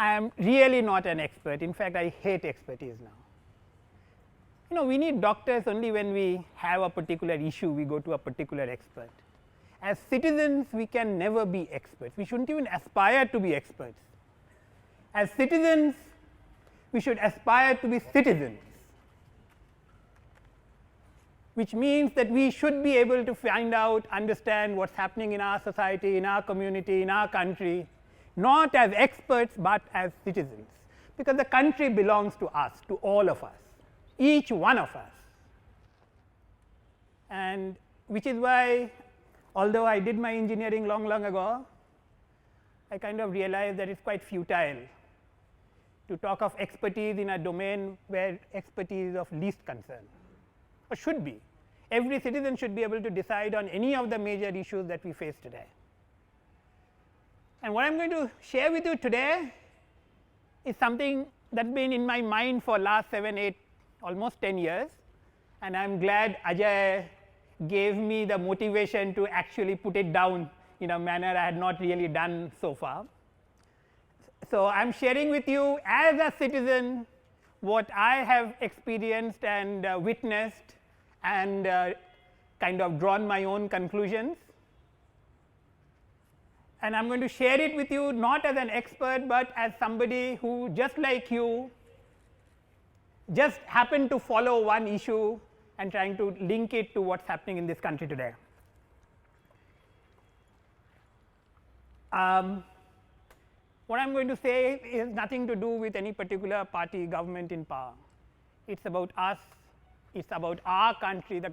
I am really not an expert. In fact, I hate expertise now. We need doctors only when we have a particular issue, we go to a particular expert. As citizens, we can never be experts. We shouldn't even aspire to be experts. As citizens, we should aspire to be citizens, which means that we should be able to find out, understand what's happening in our society, in our community, in our country, not as experts, but as citizens, because the country belongs to us, to all of us, each one of us. And which is why, although I did my engineering long ago, I kind of realized that it's quite futile to talk of expertise in a domain where expertise is of least concern, or should be. Every citizen should be able to decide on any of the major issues that we face today. And what I am going to share with you today is something that's been in my mind for last 7, 8, almost 10 years, and I am glad Ajay gave me the motivation to actually put it down in a manner I had not really done so far. So, I am sharing with you as a citizen what I have experienced and witnessed and kind of drawn my own conclusions. And I am going to share it with you not as an expert, but as somebody who, just like you, just happened to follow one issue and trying to link it to what's happening in this country today. What I am going to say is nothing to do with any particular party, government in power. It's about us, it's about our country. The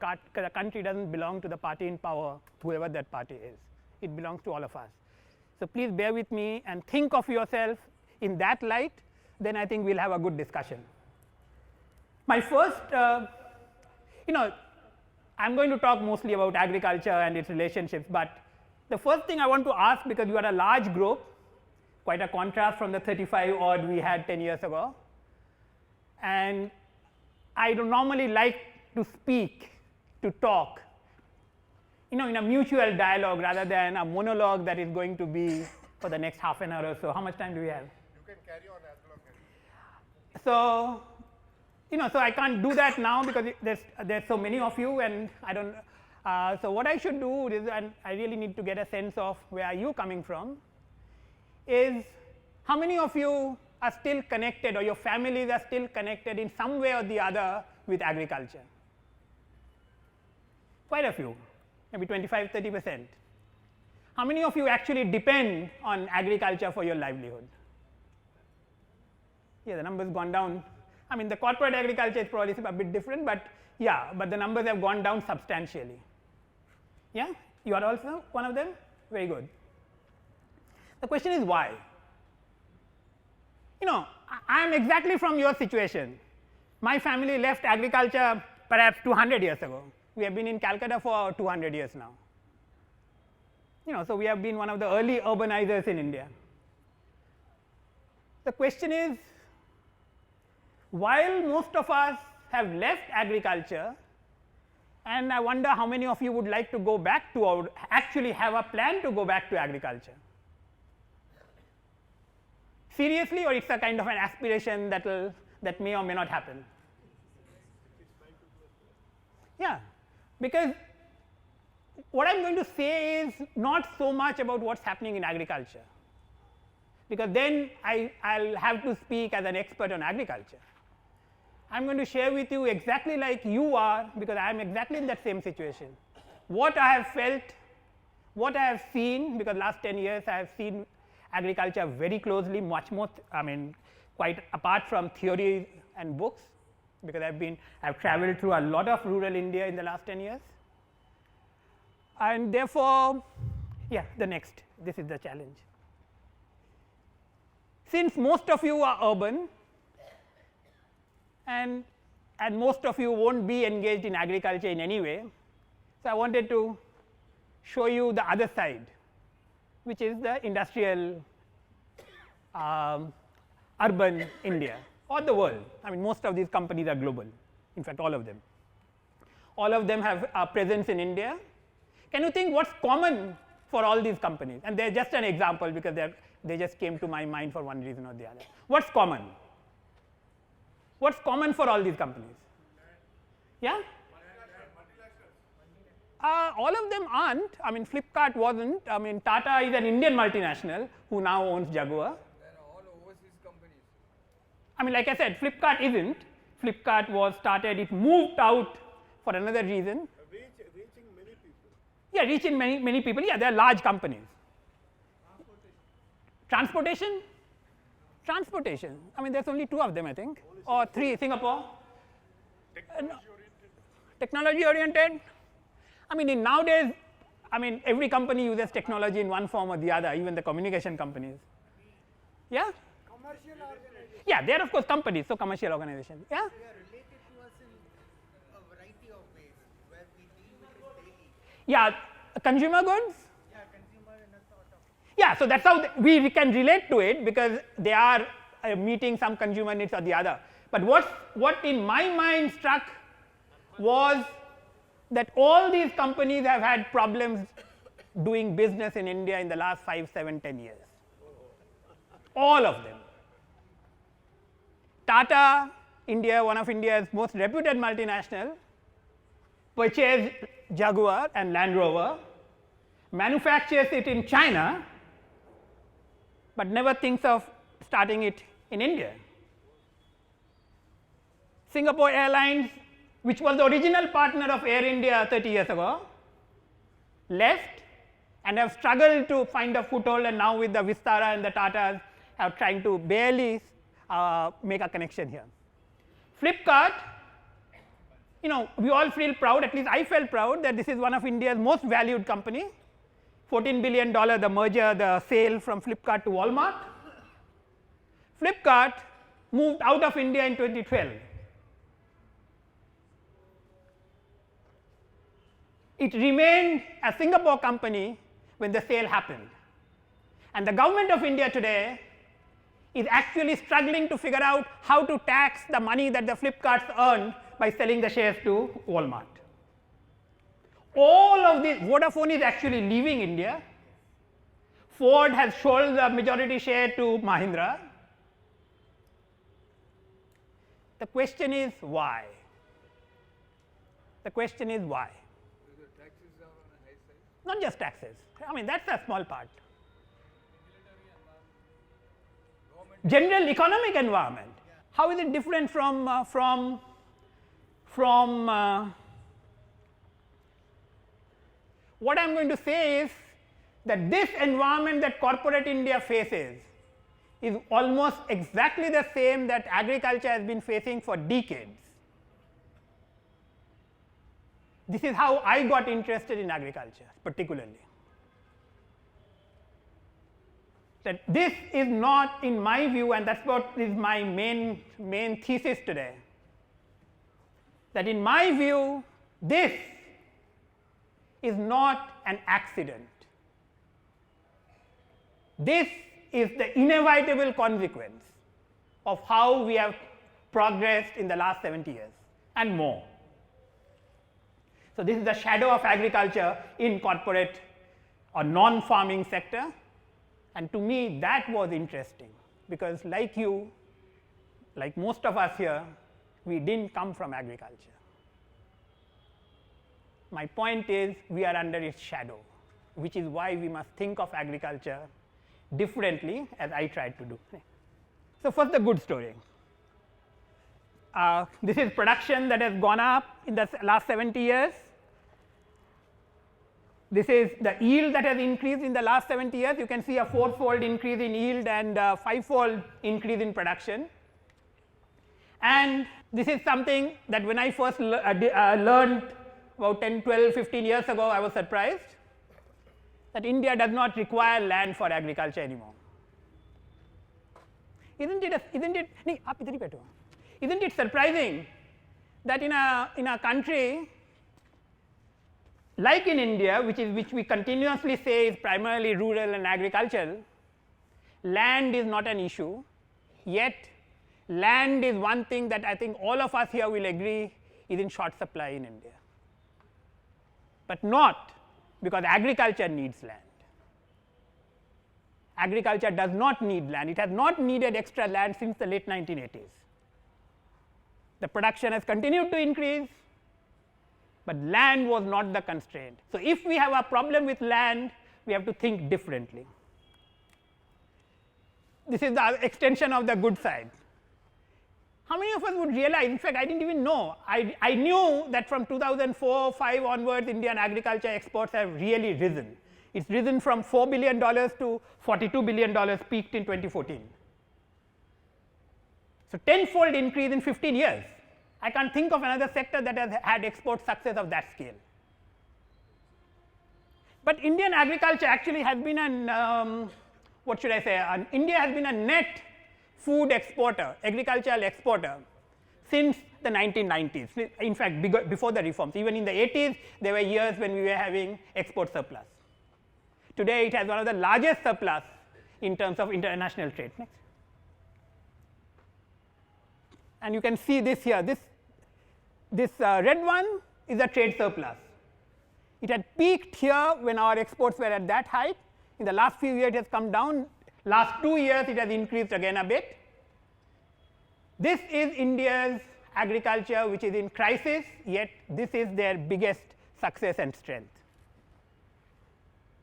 country doesn't belong to the party in power, whoever that party is. It belongs to all of us. So, please bear with me and think of yourself in that light, then I think we will have a good discussion. My first, I am going to talk mostly about agriculture and its relationships, but the first thing I want to ask, because you are a large group, quite a contrast from the 35 odd we had 10 years ago, and I don't normally like to speak, to talk, in a mutual dialogue rather than a monologue that is going to be for the next half an hour or so. How much time do we have? You can carry on as long as. So, so I can't do that now because there's so many of you, and I don't. So what I should do is, and I really need to get a sense of where are you coming from, is how many of you are still connected, or your families are still connected in some way or the other with agriculture? Quite a few, maybe 25–30%. How many of you actually depend on agriculture for your livelihood? Yeah, the number has gone down. I mean, the corporate agriculture is probably a bit different, but yeah, but the numbers have gone down substantially. Yeah, you are also one of them? Very good. The question is why? I am exactly from your situation. My family left agriculture perhaps 200 years ago. We have been in Calcutta for 200 years now. So we have been one of the early urbanizers in India. The question is, while most of us have left agriculture, and I wonder how many of you would like to go back to, or actually have a plan to go back to agriculture? Seriously, or it's a kind of an aspiration that may or may not happen? Yeah, because what I am going to say is not so much about what's happening in agriculture, because then I'll have to speak as an expert on agriculture. I am going to share with you exactly like you are, because I am exactly in that same situation. What I have felt, what I have seen, because last 10 years I have seen agriculture very closely, much more, quite apart from theory and books, because I've traveled through a lot of rural India in the last 10 years. And therefore, yeah, this is the challenge. Since most of you are urban, and most of you won't be engaged in agriculture in any way, so I wanted to show you the other side, which is the industrial urban India or the world. Most of these companies are global, in fact all of them. All of them have a presence in India. Can you think what's common for all these companies? And they are just an example, because they are They just came to my mind for one reason or the other. What's common? What's common for all these companies? Yeah? All of them aren't. I mean, Flipkart wasn't. I mean, Tata is an Indian multinational who now owns Jaguar. They're all overseas companies. I mean, like I said, Flipkart isn't. Flipkart was started, it moved out for another reason. Reaching many people. Yeah, reaching many people. Yeah, they are large companies. Transportation? Transportation. I mean, there's only 2 of them, I think, or 3. Singapore. Technology oriented. I mean, nowadays, I mean, every company uses technology in one form or the other, even the communication companies. Yeah? Commercial organization. Yeah, they are of course companies, so commercial organizations. Yeah? They are related to us in a variety of ways where we deal with it daily. Yeah, consumer goods? Yeah, consumer and a sort of. Yeah, so that's how we can relate to it because they are meeting some consumer needs or the other. But what in my mind struck was that all these companies have had problems doing business in India in the last 5, 7, 10 years. All of them. Tata, India, one of India's most reputed multinational, purchased Jaguar and Land Rover, manufactures it in China, but never thinks of starting it in India. Singapore Airlines, which was the original partner of Air India 30 years ago, left and have struggled to find a foothold, and now with the Vistara and the Tatas are trying to barely make a connection here. Flipkart, you know, we all feel proud, at least I felt proud that this is one of India's most valued company, $14 billion the merger, the sale from Flipkart to Walmart. Flipkart moved out of India in 2012. It remained a Singapore company when the sale happened. And the government of India today is actually struggling to figure out how to tax the money that the Flipkarts earned by selling the shares to Walmart. All of this, Vodafone is actually leaving India. Ford has sold the majority share to Mahindra. The question is why? The question is why? Because the taxes are on a high side. Not just taxes. I mean, that's a small part. General economic environment. How is it different from what I am going to say is that this environment that corporate India faces is almost exactly the same that agriculture has been facing for decades. This is how I got interested in agriculture particularly. That this is not, in my view, and that's what is my main thesis today, that in my view this is not an accident. This is the inevitable consequence of how we have progressed in the last 70 years and more. So this is the shadow of agriculture in corporate or non-farming sector. And to me that was interesting because like you, like most of us here, we didn't come from agriculture. My point is we are under its shadow, which is why we must think of agriculture differently as I tried to do. So first the good story. This is production that has gone up in the last 70 years. This is the yield that has increased in the last 70 years. You can see a 4-fold increase in yield and a 5-fold increase in production. And this is something that when I first learned about 10, 12, 15 years ago, I was surprised that India does not require land for agriculture anymore. Isn't it surprising that in a country like in India, which we continuously say is primarily rural and agricultural, land is not an issue, yet land is one thing that I think all of us here will agree is in short supply in India, but not because agriculture needs land. Agriculture does not need land. It has not needed extra land since the late 1980s. The production has continued to increase, but land was not the constraint. So, if we have a problem with land, we have to think differently. This is the extension of the good side. How many of us would realize, in fact, I did not even know, I knew that from 2004-5 onwards, Indian agriculture exports have really risen. It's risen from $4 billion to $42 billion, peaked in 2014. So, tenfold increase in 15 years. I can't think of another sector that has had export success of that scale. But Indian agriculture actually has been an, what should I say, India has been a net food exporter, agricultural exporter since the 1990s. In fact, before the reforms, even in the 80s, there were years when we were having export surplus. Today, it has one of the largest surplus in terms of international trade. Next. And you can see this here, this red one is a trade surplus. It had peaked here when our exports were at that height. In the last few years, it has come down. Last 2 years, it has increased again a bit. This is India's agriculture, which is in crisis, yet this is their biggest success and strength.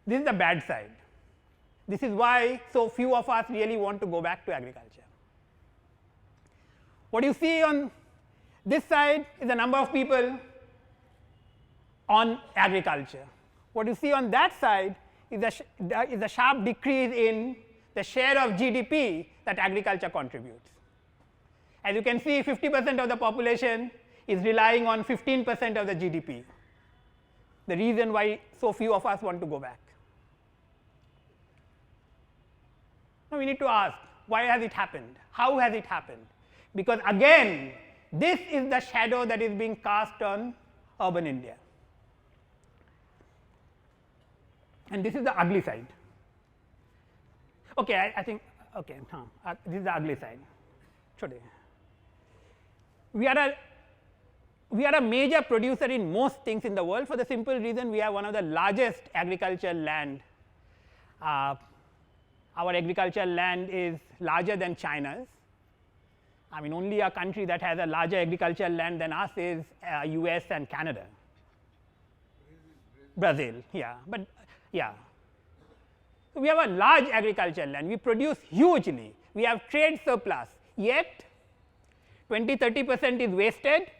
This is the bad side. This is why so few of us really want to go back to agriculture. What you see on this side is the number of people on agriculture. What you see on that side is a sharp decrease in the share of GDP that agriculture contributes. As you can see, 50% of the population is relying on 15% of the GDP, the reason why so few of us want to go back. Now, we need to ask, why has it happened? How has it happened? Because again, this is the shadow that is being cast on urban India. And this is the ugly side. Okay, I think, okay, this is the ugly side. Today, we are a major producer in most things in the world for the simple reason we have one of the largest agricultural land. Our agricultural land is larger than China's. I mean, only a country that has a larger agricultural land than us is US and Canada. Brazil, yeah, but yeah. So, we have a large agricultural land, we produce hugely, we have trade surplus, yet 20-30% is wasted,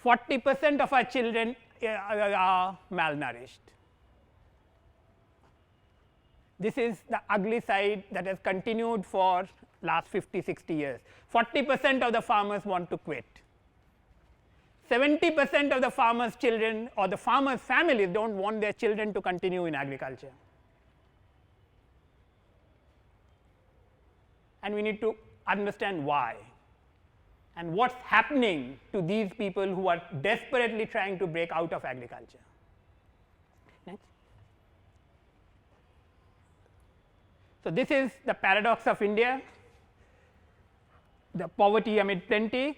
40% of our children are malnourished. This is the ugly side that has continued for last 50-60 years. 40% of the farmers want to quit. 70% of the farmers' children or the farmers' families do not want their children to continue in agriculture. And we need to understand why and what is happening to these people who are desperately trying to break out of agriculture. Next. So, this is the paradox of India, the poverty amid plenty.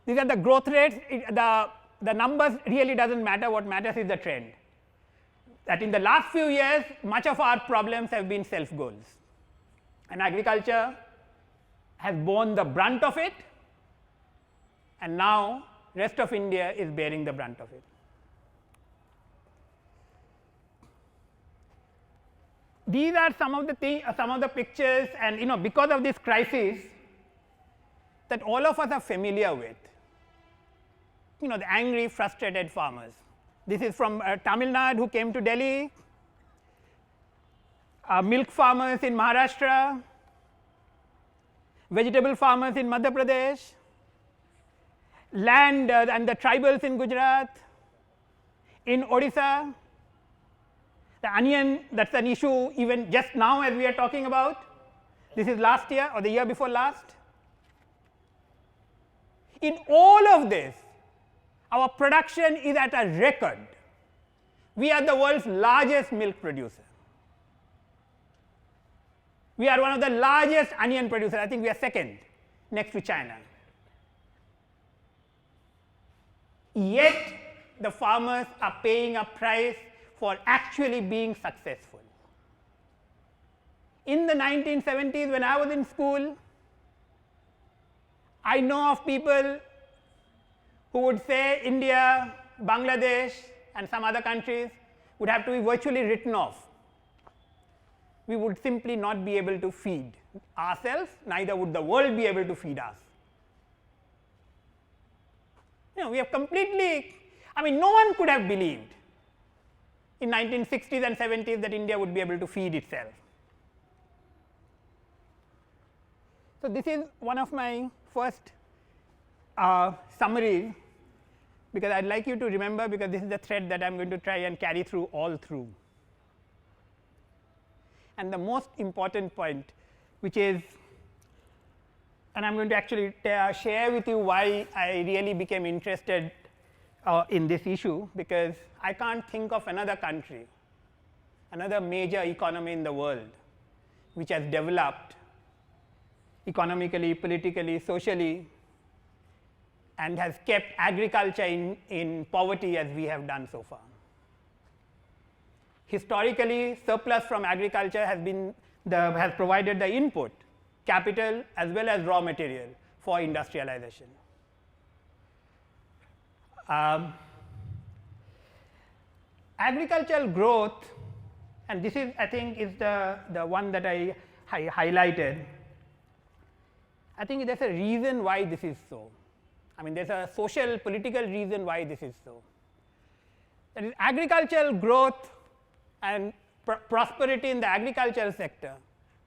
These are the growth rates, the numbers really does not matter, what matters is the trend. That in the last few years, much of our problems have been self goals, and agriculture has borne the brunt of it, and now rest of India is bearing the brunt of it. These are some of the pictures, and because of this crisis that all of us are familiar with, the angry, frustrated farmers. This is from Tamil Nadu who came to Delhi, milk farmers in Maharashtra, vegetable farmers in Madhya Pradesh, land and the tribals in Gujarat, in Odisha. The onion, that is an issue even just now as we are talking about. This is last year or the year before last. In all of this, our production is at a record. We are the world's largest milk producer. We are one of the largest onion producers. I think we are second next to China. Yet the farmers are paying a price for actually being successful. in the 1970s when I was in school, I know of people who would say India, Bangladesh and some other countries would have to be virtually written off. We would simply not be able to feed ourselves, neither would the world be able to feed us. We have completely, no one could have believed in 1960s and 70s that India would be able to feed itself. So, this is one of my first summaries, because I would like you to remember, because this is the thread that I am going to try and carry through all through. And the most important point, which is, and I am going to actually share with you why I really became interested in this issue, because I can't think of another country, another major economy in the world which has developed economically, politically, socially, and has kept agriculture in poverty as we have done so far. Historically, surplus from agriculture has provided the input, capital as well as raw material for industrialization. Agricultural growth, and this is, I think, is the one that I highlighted. I think there is a reason why this is so. There is a social, political reason why this is so. That is, agricultural growth and prosperity in the agricultural sector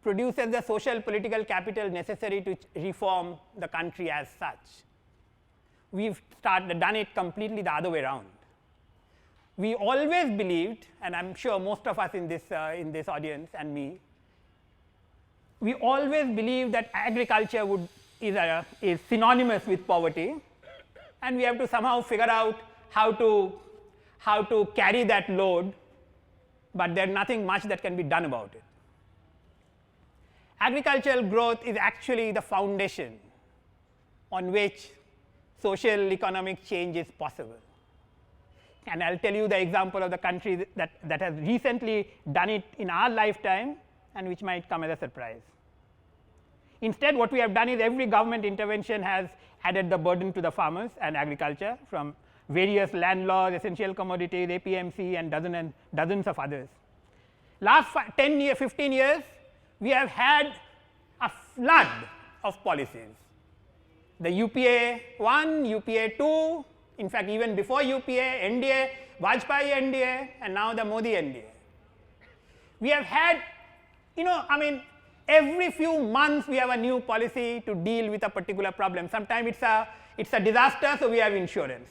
produces the social, political capital necessary to reform the country as such. We have done it completely the other way around. We always believed, and I am sure most of us in this audience and me, we always believed that agriculture is synonymous with poverty, and we have to somehow figure out how to carry that load, but there is nothing much that can be done about it. Agricultural growth is actually the foundation on which social economic change is possible. And I will tell you the example of the country that has recently done it in our lifetime, and which might come as a surprise. Instead, what we have done is every government intervention has added the burden to the farmers and agriculture, from various land laws, essential commodities, APMC and dozens of others. Last 10 years, 15 years, we have had a flood of policies. The UPA 1, UPA 2, in fact even before UPA, NDA, Vajpayee NDA, and now the Modi NDA. We have had, every few months we have a new policy to deal with a particular problem. Sometimes it's a disaster, so we have insurance.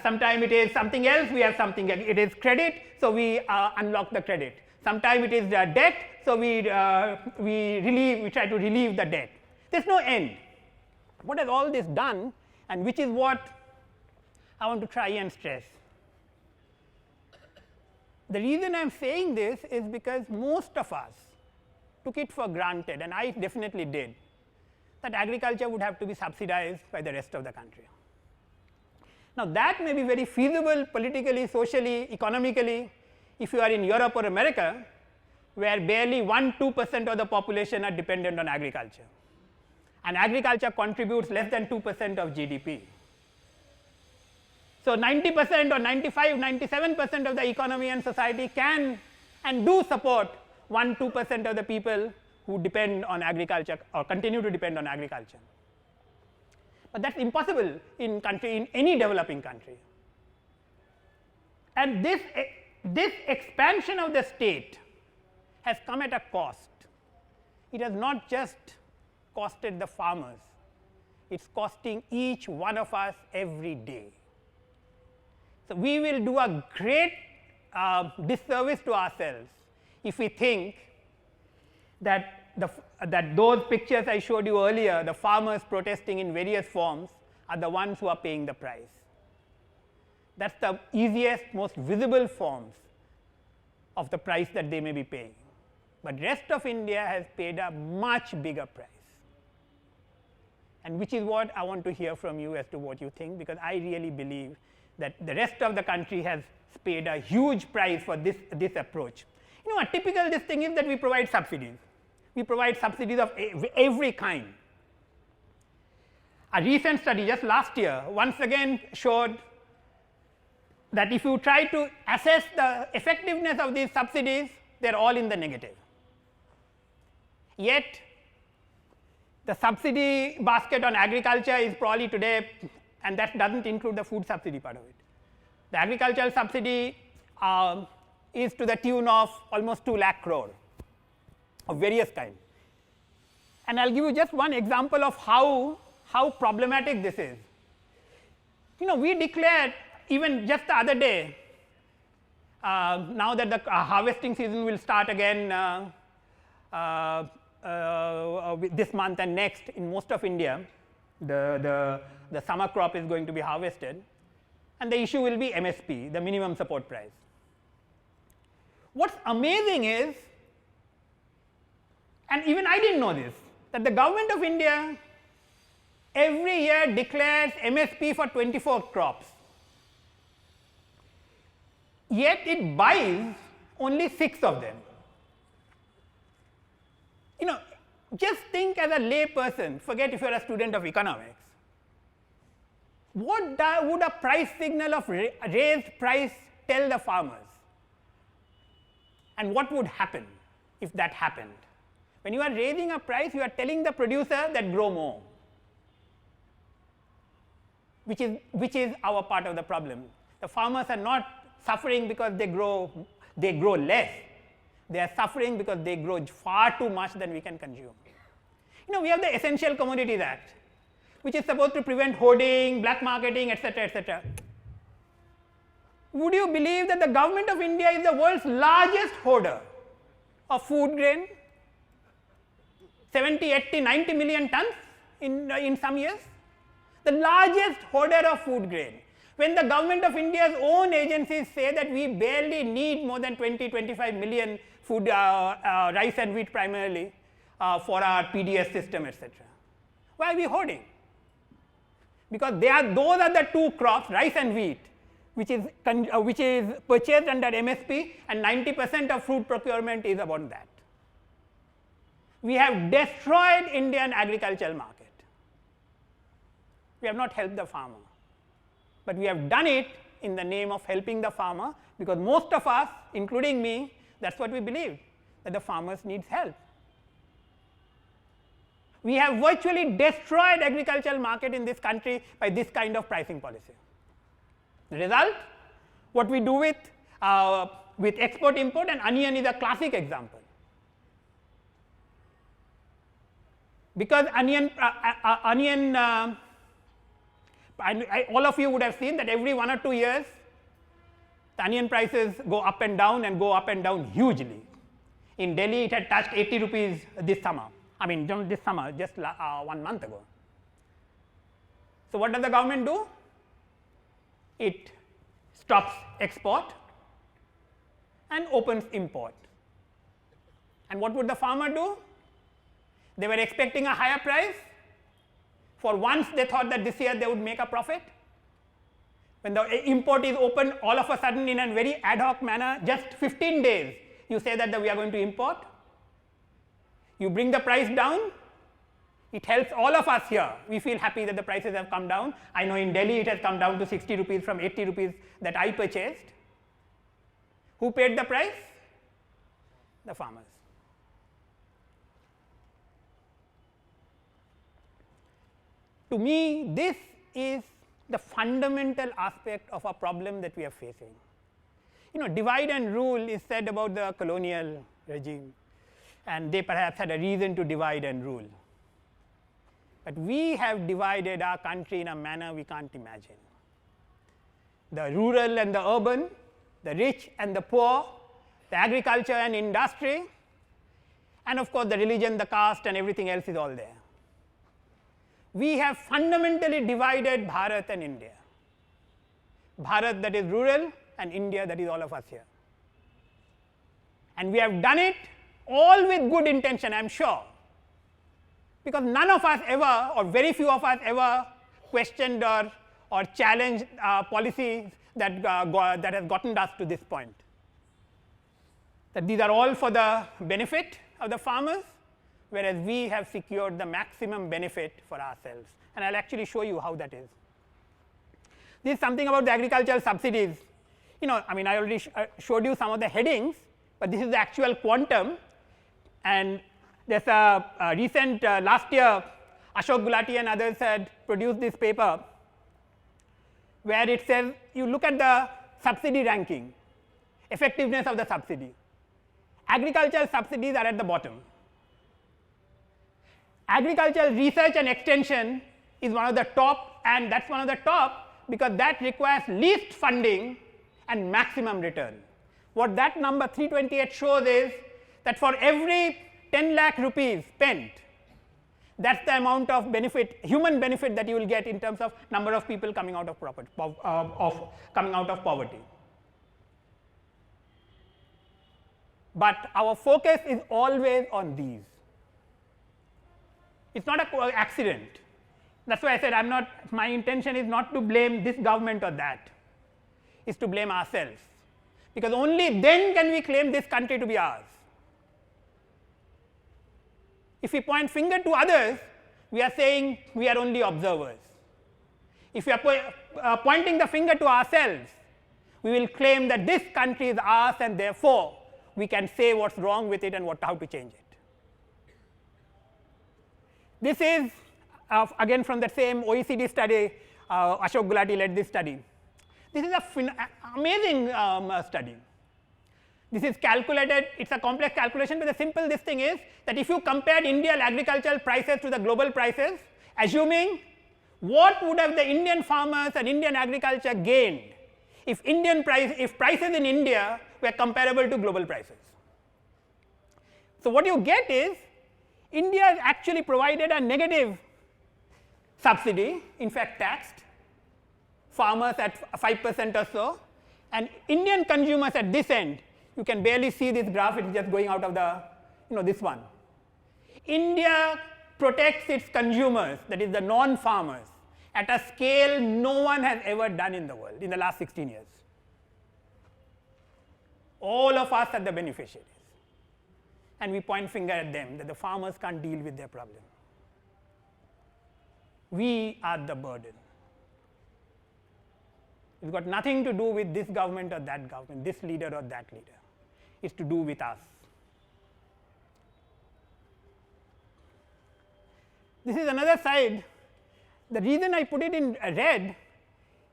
Sometimes it is something else, we have something else. It is credit, so we unlock the credit. Sometimes it is debt, so we try to relieve the debt. There is no end. What has all this done, and which is what I want to try and stress. The reason I am saying this is because most of us took it for granted, and I definitely did, that agriculture would have to be subsidized by the rest of the country. Now, that may be very feasible politically, socially, economically, if you are in Europe or America, where barely 1–2% of the population are dependent on agriculture, and agriculture contributes less than 2% of GDP. So, 90% or 95–97% of the economy and society can and do support 1–2% of the people who depend on agriculture or continue to depend on agriculture. But that is impossible in any developing country. And this expansion of the state has come at a cost. It has not just costed the farmers, it is costing each one of us every day. So, we will do a great disservice to ourselves if we think that those pictures I showed you earlier, the farmers protesting in various forms, are the ones who are paying the price. That is the easiest, most visible forms of the price that they may be paying. But rest of India has paid a much bigger price, and which is what I want to hear from you as to what you think, because I really believe that the rest of the country has paid a huge price for this approach. A typical this thing is that we provide subsidies. We provide subsidies of every kind. A recent study just last year once again showed that if you try to assess the effectiveness of these subsidies, they are all in the negative. Yet, the subsidy basket on agriculture is probably today, and that does not include the food subsidy part of it. The agricultural subsidy is to the tune of almost 2 lakh crore of various kinds. And I will give you just one example of how problematic this is. We declared even just the other day, now that the harvesting season will start again this month and next in most of India, the summer crop is going to be harvested, and the issue will be MSP, the minimum support price. What's amazing is, and even I didn't know this, that the government of India every year declares MSP for 24 crops, yet it buys only 6 of them. Just think as a lay person, forget if you are a student of economics, what would a price signal of raised price tell the farmers? And what would happen if that happened? When you are raising a price, you are telling the producer that grow more, which is our part of the problem. The farmers are not suffering because they grow less. They are suffering because they grow far too much than we can consume. We have the Essential Commodities Act, which is supposed to prevent hoarding, black marketing, etc., etc. Would you believe that the government of India is the world's largest hoarder of food grain? 70, 80, 90 million tons in some years? The largest hoarder of food grain. When the government of India's own agencies say that we barely need more than 20, 25 million food, rice and wheat primarily for our PDS system, etc. Why are we hoarding? Because those are the 2 crops, rice and wheat, which is purchased under MSP, and 90% of food procurement is about that. We have destroyed Indian agricultural market. We have not helped the farmer, but we have done it in the name of helping the farmer, because most of us, including me, that is what we believe, that the farmers needs help. We have virtually destroyed agricultural market in this country by this kind of pricing policy. The result, what we do with export import, and onion is a classic example. Because all of you would have seen that every 1 or 2 years, the onion prices go up and down hugely. In Delhi, it had touched 80 rupees this summer. Just 1 month ago. So what does the government do? It stops export and opens import. And what would the farmer do? They were expecting a higher price. For once they thought that this year they would make a profit. When the import is opened, all of a sudden in a very ad hoc manner, just 15 days, you say that we are going to import. You bring the price down, it helps all of us here. We feel happy that the prices have come down. I know in Delhi it has come down to 60 rupees from 80 rupees that I purchased. Who paid the price? The farmers. To me, this is the fundamental aspect of a problem that we are facing. Divide and rule is said about the colonial regime, and they perhaps had a reason to divide and rule. But we have divided our country in a manner we can't imagine. The rural and the urban, the rich and the poor, the agriculture and industry, and of course the religion, the caste and everything else is all there. We have fundamentally divided Bharat and India. Bharat that is rural, and India that is all of us here. And we have done it all with good intention, I am sure, because none of us ever, or very few of us ever, questioned or challenged policies that has gotten us to this point. That these are all for the benefit of the farmers, whereas we have secured the maximum benefit for ourselves. And I'll actually show you how that is. This is something about the agricultural subsidies. I mean, I already showed you some of the headings, but this is the actual quantum. And there's a recent last year, Ashok Gulati and others had produced this paper where it says you look at the subsidy ranking, effectiveness of the subsidy. Agricultural subsidies are at the bottom. Agricultural research and extension is one of the top, and that's one of the top because that requires least funding and maximum return. What that number 328 shows is that for every 10 lakh rupees spent, that's the amount of benefit, human benefit that you will get in terms of number of people coming out of poverty. But our focus is always on these. It's not an accident. That's why I said my intention is not to blame this government or that. It's to blame ourselves. Because only then can we claim this country to be ours. If we point finger to others, we are saying we are only observers. If we are pointing the finger to ourselves, we will claim that this country is ours and therefore we can say what's wrong with it and how to change it. This is again from the same OECD study, Ashok Gulati led this study. This is an amazing study. This is calculated, it's a complex calculation, but the simple this thing is that if you compared Indian agricultural prices to the global prices, assuming what would have the Indian farmers and Indian agriculture gained if prices in India were comparable to global prices. So what you get is India has actually provided a negative subsidy, in fact taxed farmers at 5% or so, and Indian consumers at this end. You can barely see this graph, it's just going out of the, this one. India protects its consumers, that is the non-farmers, at a scale no one has ever done in the world in the last 16 years. All of us are the beneficiaries. And we point finger at them that the farmers can't deal with their problem. We are the burden. It's got nothing to do with this government or that government, this leader or that leader. It's to do with us. This is another side. The reason I put it in red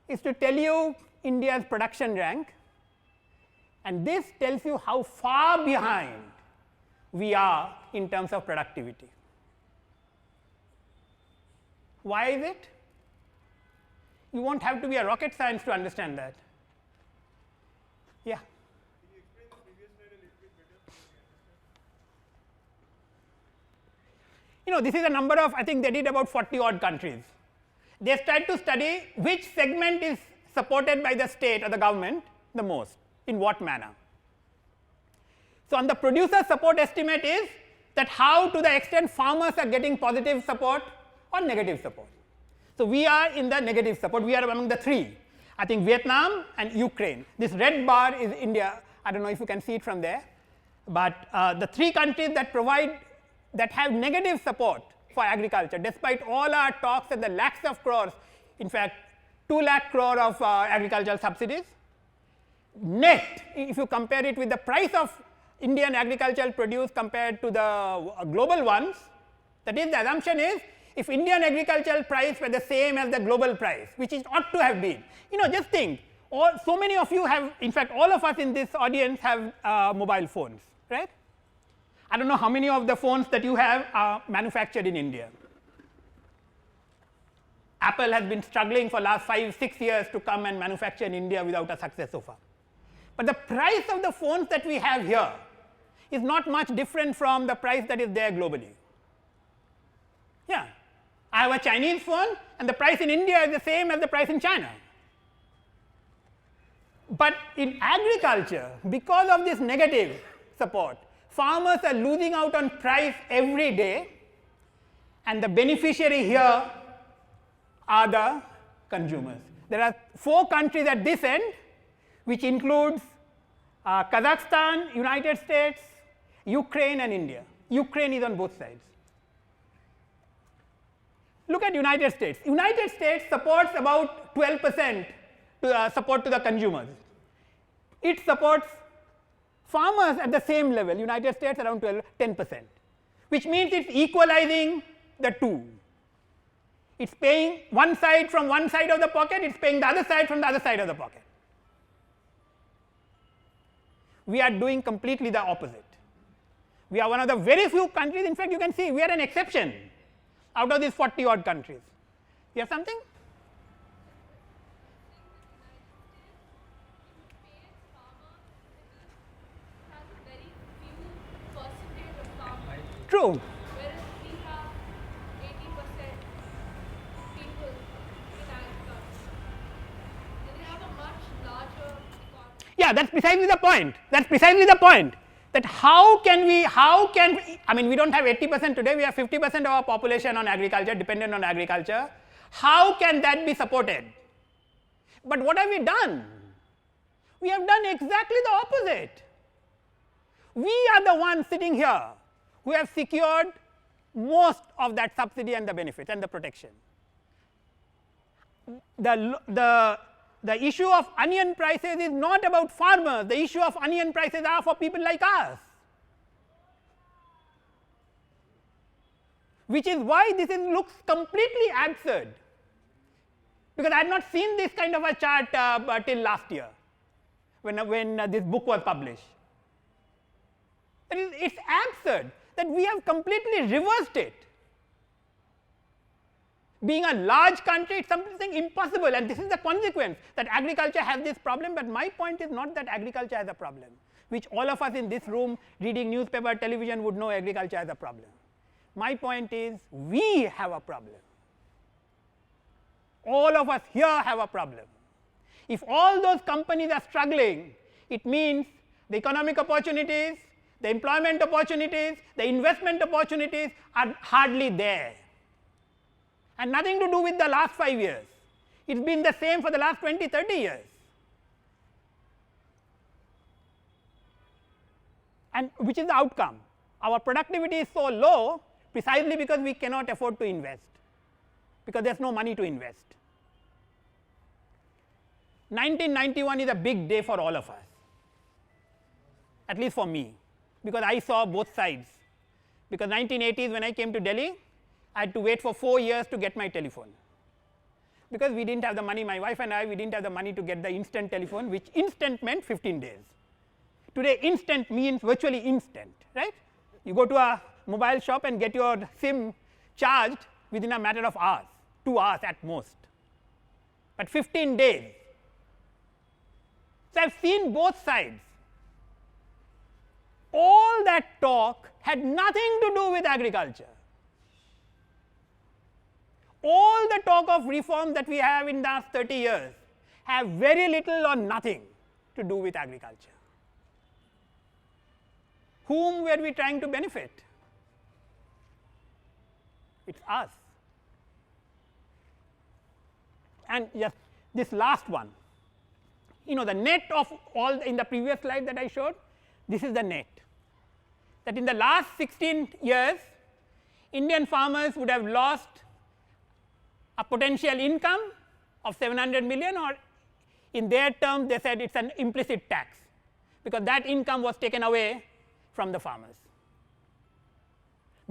is to tell you India's production rank, and this tells you how far behind we are in terms of productivity. Why is it? You won't have to be a rocket science to understand that. Yeah. Can you explain the previous slide a little bit better? This is a number of, I think they did about 40 odd countries. They tried to study which segment is supported by the state or the government the most, in what manner. So on the producer support estimate is that how to the extent farmers are getting positive support or negative support. So we are in the negative support, we are among the three. I think Vietnam and Ukraine. This red bar is India, I don't know if you can see it from there, but the three countries that have negative support for agriculture, despite all our talks and the lakhs of crores, in fact 2 lakh crore of agricultural subsidies. Net, if you compare it with the price of Indian agricultural produce compared to the global ones, that is the assumption is if Indian agricultural price were the same as the global price, which it ought to have been. Just think, so many of you have, in fact all of us in this audience have mobile phones, right? I don't know how many of the phones that you have are manufactured in India. Apple has been struggling for last 5-6 years to come and manufacture in India without a success so far. But the price of the phones that we have here is not much different from the price that is there globally. Yeah, I have a Chinese phone and the price in India is the same as the price in China. But in agriculture, because of this negative support, farmers are losing out on price every day, and the beneficiary here are the consumers. There are 4 countries at this end, which includes Kazakhstan, United States, Ukraine and India. Ukraine is on both sides. Look at United States. United States supports about 12% support to the consumers. It supports farmers at the same level, United States around 10%, which means it's equalizing the two. It's paying one side from one side of the pocket, it's paying the other side from the other side of the pocket. We are doing completely the opposite. We are one of the very few countries, in fact you can see we are an exception out of these 40 odd countries. You have something? True. Whereas we have 80% people in agriculture. And they have a much larger economy. Yeah, that's precisely the point. That's precisely the point. That how can we, I mean we don't have 80% today, we have 50% of our population on agriculture, dependent on agriculture. How can that be supported? But what have we done? We have done exactly the opposite. We are the ones sitting here who have secured most of that subsidy and the benefits and the protection. The issue of onion prices is not about farmers, the issue of onion prices are for people like us. Which is why this looks completely absurd, because I had not seen this kind of a chart till last year when this book was published. It's absurd that we have completely reversed it. Being a large country, it's something impossible, and this is the consequence that agriculture has this problem. But my point is not that agriculture has a problem, which all of us in this room reading newspaper, television would know agriculture has a problem. My point is we have a problem. All of us here have a problem. If all those companies are struggling, it means the economic opportunities, the employment opportunities, the investment opportunities are hardly there. And nothing to do with the last 5 years. It's been the same for the last 20, 30 years. And which is the outcome? Our productivity is so low precisely because we cannot afford to invest, because there is no money to invest. 1991 is a big day for all of us, at least for me, because I saw both sides. Because 1980s when I came to Delhi, I had to wait for 4 years to get my telephone, because we didn't have the money, my wife and I, we didn't have the money to get the instant telephone, which instant meant 15 days. Today instant means virtually instant, right? You go to a mobile shop and get your SIM charged within a matter of hours, 2 hours at most, but 15 days. So I have seen both sides. All that talk had nothing to do with agriculture. All the talk of reform that we have in the last 30 years have very little or nothing to do with agriculture. Whom were we trying to benefit? It's us. And just this last one, you know, the net of all in the previous slide that I showed, this is the net. That in the last 16 years, Indian farmers would have lost a potential income of 700 million, or in their terms they said it's an implicit tax, because that income was taken away from the farmers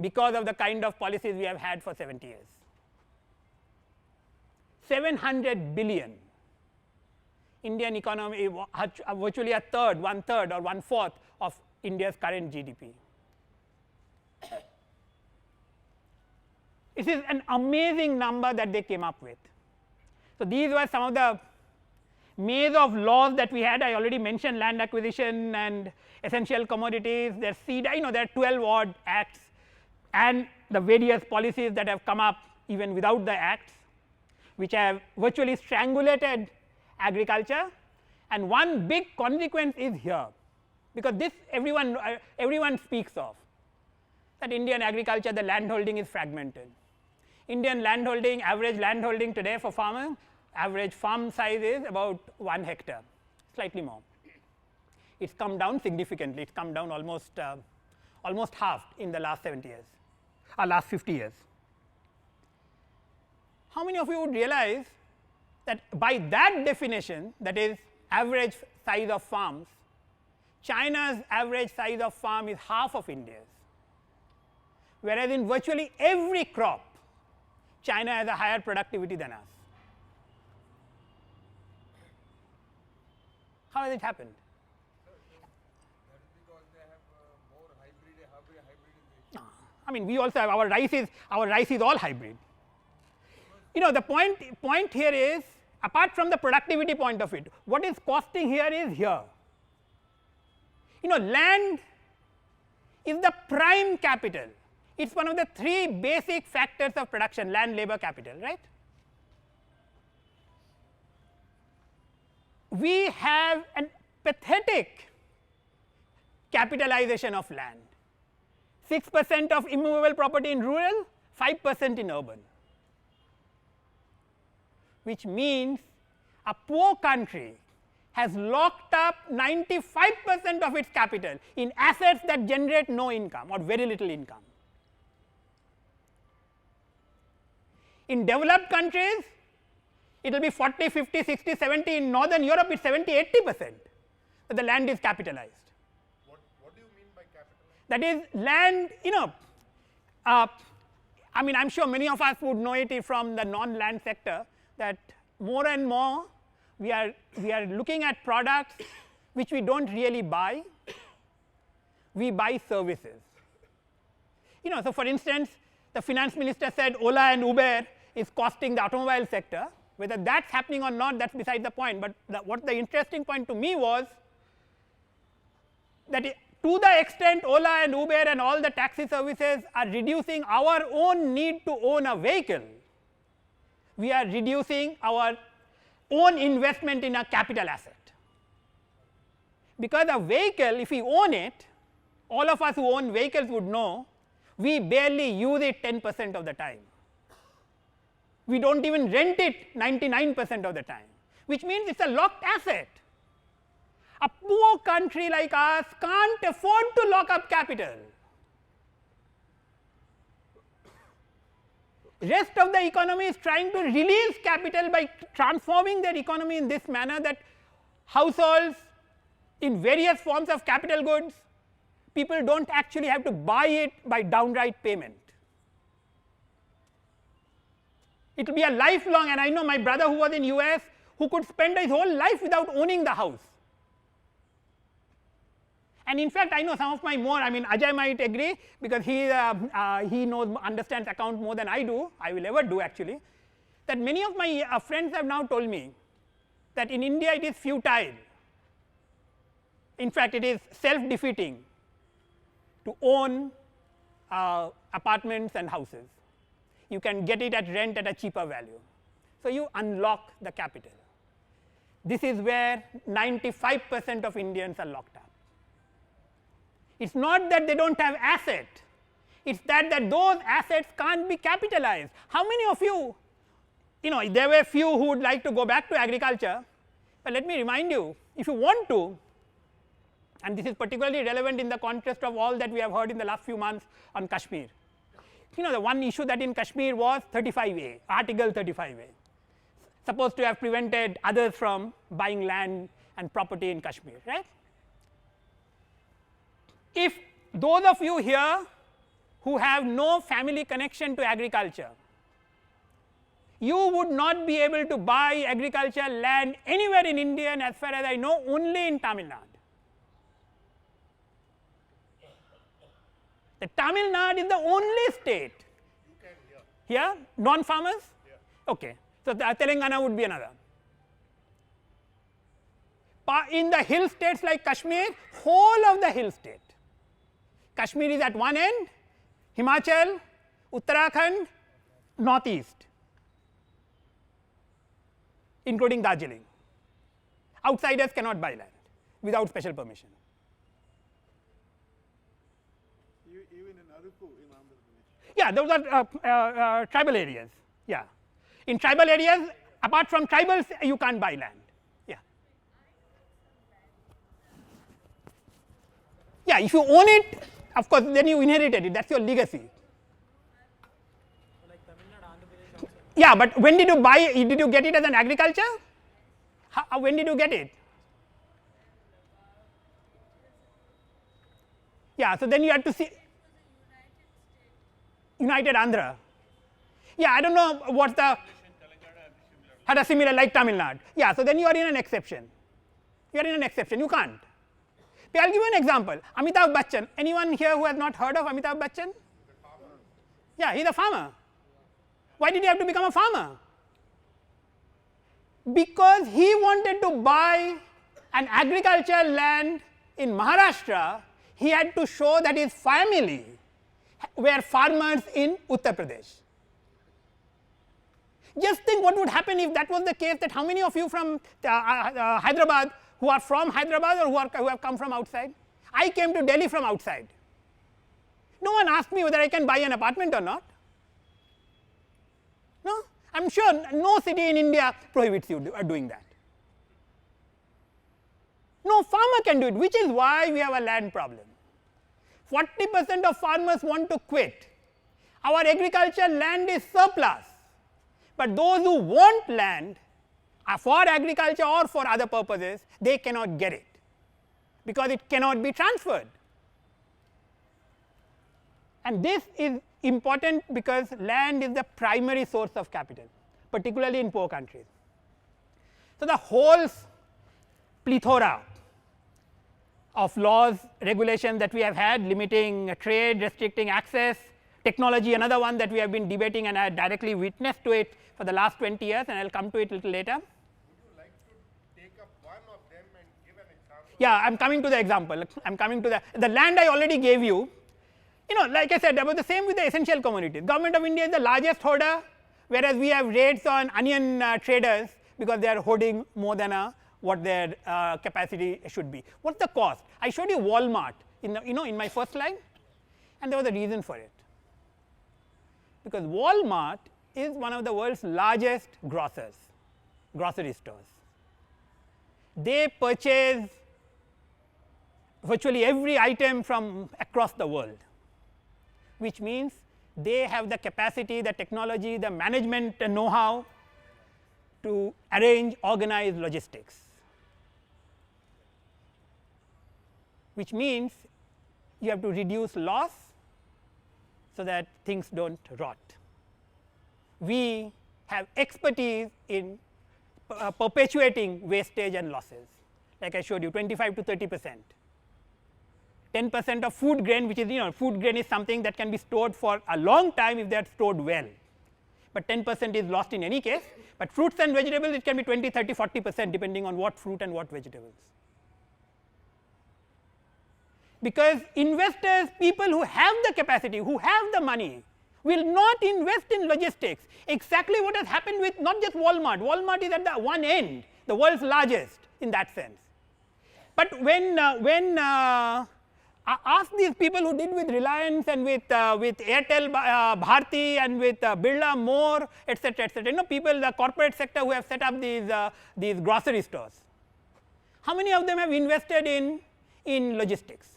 because of the kind of policies we have had for 70 years. 700 billion. Indian economy is virtually a third, 1/3 or 1/4 of India's current GDP. It is an amazing number that they came up with. So these were some of the maze of laws that we had. I already mentioned land acquisition and essential commodities. There are 12 odd acts and the various policies that have come up even without the acts, which have virtually strangulated agriculture. And one big consequence is here, because this everyone speaks of, that Indian agriculture, the land holding is fragmented. Indian land holding, average land holding today for farmers, average farm size is about 1 hectare, slightly more. It's come down significantly. It's come down almost almost halved in the last 70 years or last 50 years. How many of you would realize that by that definition, that is average size of farms, China's average size of farm is half of India's, whereas in virtually every crop, China has a higher productivity than us. How has it happened? That is because they have more hybrid in the I mean, we also have our rice is all hybrid. You know, the point here is, apart from the productivity point of it, what is costing here is here. You know, land is the prime capital. It's one of the 3 basic factors of production: land, labor, capital, right? We have a pathetic capitalization of land. 6% of immovable property in rural, 5% in urban, which means a poor country has locked up 95% of its capital in assets that generate no income or very little income. In developed countries, it will be 40, 50, 60, 70. In northern Europe, it's 70, 80%, but the land is capitalized. What do you mean by capitalized? That is land, you know, I mean, I'm sure many of us would know it from the non-land sector, that more and more we are looking at products which we don't really buy, we buy services. You know, so for instance, the finance minister said Ola and Uber is costing the automobile sector. Whether that's happening or not, that's beside the point, but what the interesting point to me was that to the extent Ola and Uber and all the taxi services are reducing our own need to own a vehicle, we are reducing our own investment in a capital asset. Because a vehicle, if we own it, all of us who own vehicles would know, we barely use it 10% of the time. We don't even rent it 99% of the time, which means it's a locked asset. A poor country like us can't afford to lock up capital. Rest of the economy is trying to release capital by transforming their economy in this manner that households in various forms of capital goods, people don't actually have to buy it by downright payment. It will be a lifelong, and I know my brother who was in US who could spend his whole life without owning the house. And in fact, I know some of my more, I mean Ajay might agree, because he knows, understands account more than I do, I will ever do actually, that many of my friends have now told me that in India it is futile, in fact it is self-defeating to own apartments and houses. You can get it at rent at a cheaper value. So you unlock the capital. This is where 95% of Indians are locked up. It's not that they don't have asset, it's that those assets can't be capitalized. How many of you, you know, there were few who would like to go back to agriculture, but let me remind you, if you want to, and this is particularly relevant in the context of all that we have heard in the last few months on Kashmir. You know, the one issue that in Kashmir was 35A, Article 35A, supposed to have prevented others from buying land and property in Kashmir, right? If those of you here who have no family connection to agriculture, you would not be able to buy agricultural land anywhere in India, and as far as I know, only in Tamil Nadu. The Tamil Nadu is the only state. You can hear. Here, non-farmers? Yeah. Okay. So, the Telangana would be another. In the hill states like Kashmir, whole of the hill state. Kashmir is at one end, Himachal, Uttarakhand, northeast, including Darjeeling. Outsiders cannot buy land without special permission. Even in Aruku, in Andhra Pradesh. Yeah, those are tribal areas. Yeah, in tribal areas, apart from tribals, you can't buy land. Yeah. Yeah, if you own it, of course, then you inherited it, that is your legacy. Yeah, but when did you buy it? Did you get it as an agriculture? When did you get it? Yeah, so then you have to see United Andhra. Yeah, I don't know what's the had a similar like Tamil Nadu. Yeah, so then you are in an exception. You are in an exception. You can't. I'll give you an example. Amitabh Bachchan. Anyone here who has not heard of Amitabh Bachchan? Yeah, he's a farmer. Why did he have to become a farmer? Because he wanted to buy an agricultural land in Maharashtra, he had to show that his family were farmers in Uttar Pradesh. Just think what would happen if that was the case, that how many of you from Hyderabad who are from Hyderabad or who have come from outside? I came to Delhi from outside. No one asked me whether I can buy an apartment or not. No, I am sure no city in India prohibits you doing that. No farmer can do it, which is why we have a land problem. 40% of farmers want to quit. Our agricultural land is surplus, but those who want land for agriculture or for other purposes, they cannot get it because it cannot be transferred. And this is important because land is the primary source of capital, particularly in poor countries. So, the whole plethora of laws, regulations that we have had, limiting trade, restricting access, technology, another one that we have been debating, and I directly witnessed to it for the last 20 years, and I will come to it a little later. Would you like to take up one of them and give an example? Yeah, I am coming to the example. I am coming to the land I already gave you. You know, like I said, about the same with the essential commodities. Government of India is the largest hoarder, whereas we have raids on onion traders because they are hoarding more than what their capacity should be. What is the cost? I showed you Walmart in the, in my first slide, and there was a reason for it. Because Walmart is one of the world's largest grocery stores. They purchase virtually every item from across the world, which means they have the capacity, the technology, the management know-how to arrange, organize logistics, which means you have to reduce loss so that things do not rot. We have expertise in perpetuating wastage and losses, like I showed you 25 to 30%. 10% of food grain, which is food grain is something that can be stored for a long time if they are stored well, but 10% is lost in any case. But fruits and vegetables, it can be 20, 30, 40% depending on what fruit and what vegetables. Because investors, people who have the capacity, who have the money, will not invest in logistics. Exactly what has happened with not just Walmart. Walmart is at the one end, the world's largest in that sense. But when ask these people who did with Reliance and with Airtel, Bharti, and with Birla More, etc., etc. People, the corporate sector who have set up these grocery stores. How many of them have invested in logistics,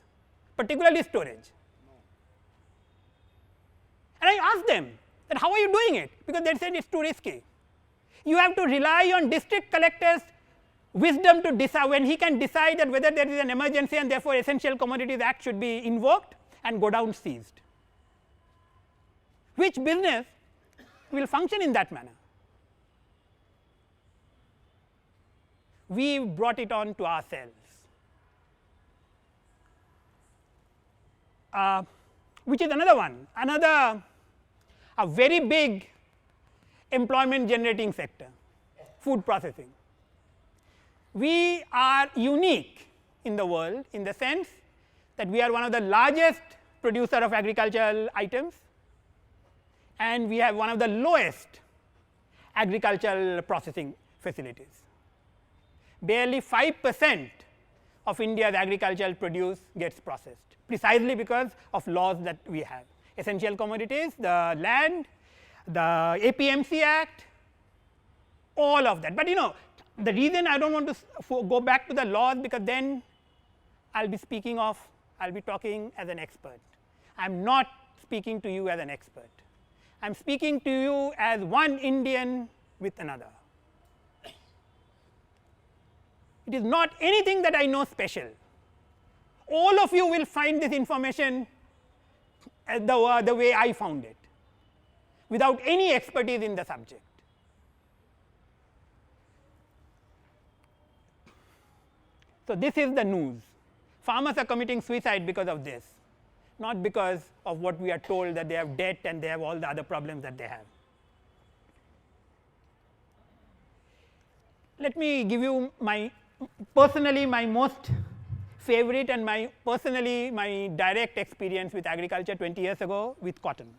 particularly storage? No. And I asked them that how are you doing it? Because they said it's too risky. You have to rely on district collectors' wisdom to decide, when he can decide that whether there is an emergency and therefore Essential Commodities Act should be invoked and go down seized. Which business will function in that manner? We brought it on to ourselves, which is another one, a very big employment generating sector, food processing. We are unique in the world in the sense that we are one of the largest producer of agricultural items, and we have one of the lowest agricultural processing facilities. Barely 5% of India's agricultural produce gets processed, precisely because of laws that we have. Essential commodities, the land, the APMC Act, all of that. But the reason I do not want to go back to the laws, because then I will be speaking of I will be talking as an expert. I am not speaking to you as an expert. I am speaking to you as one Indian with another. It is not anything that I know special. All of you will find this information the way I found it, without any expertise in the subject. So, this is the news. Farmers are committing suicide because of this, not because of what we are told that they have debt and they have all the other problems that they have. Let me give you personally my most favorite and my direct experience with agriculture 20 years ago with cotton.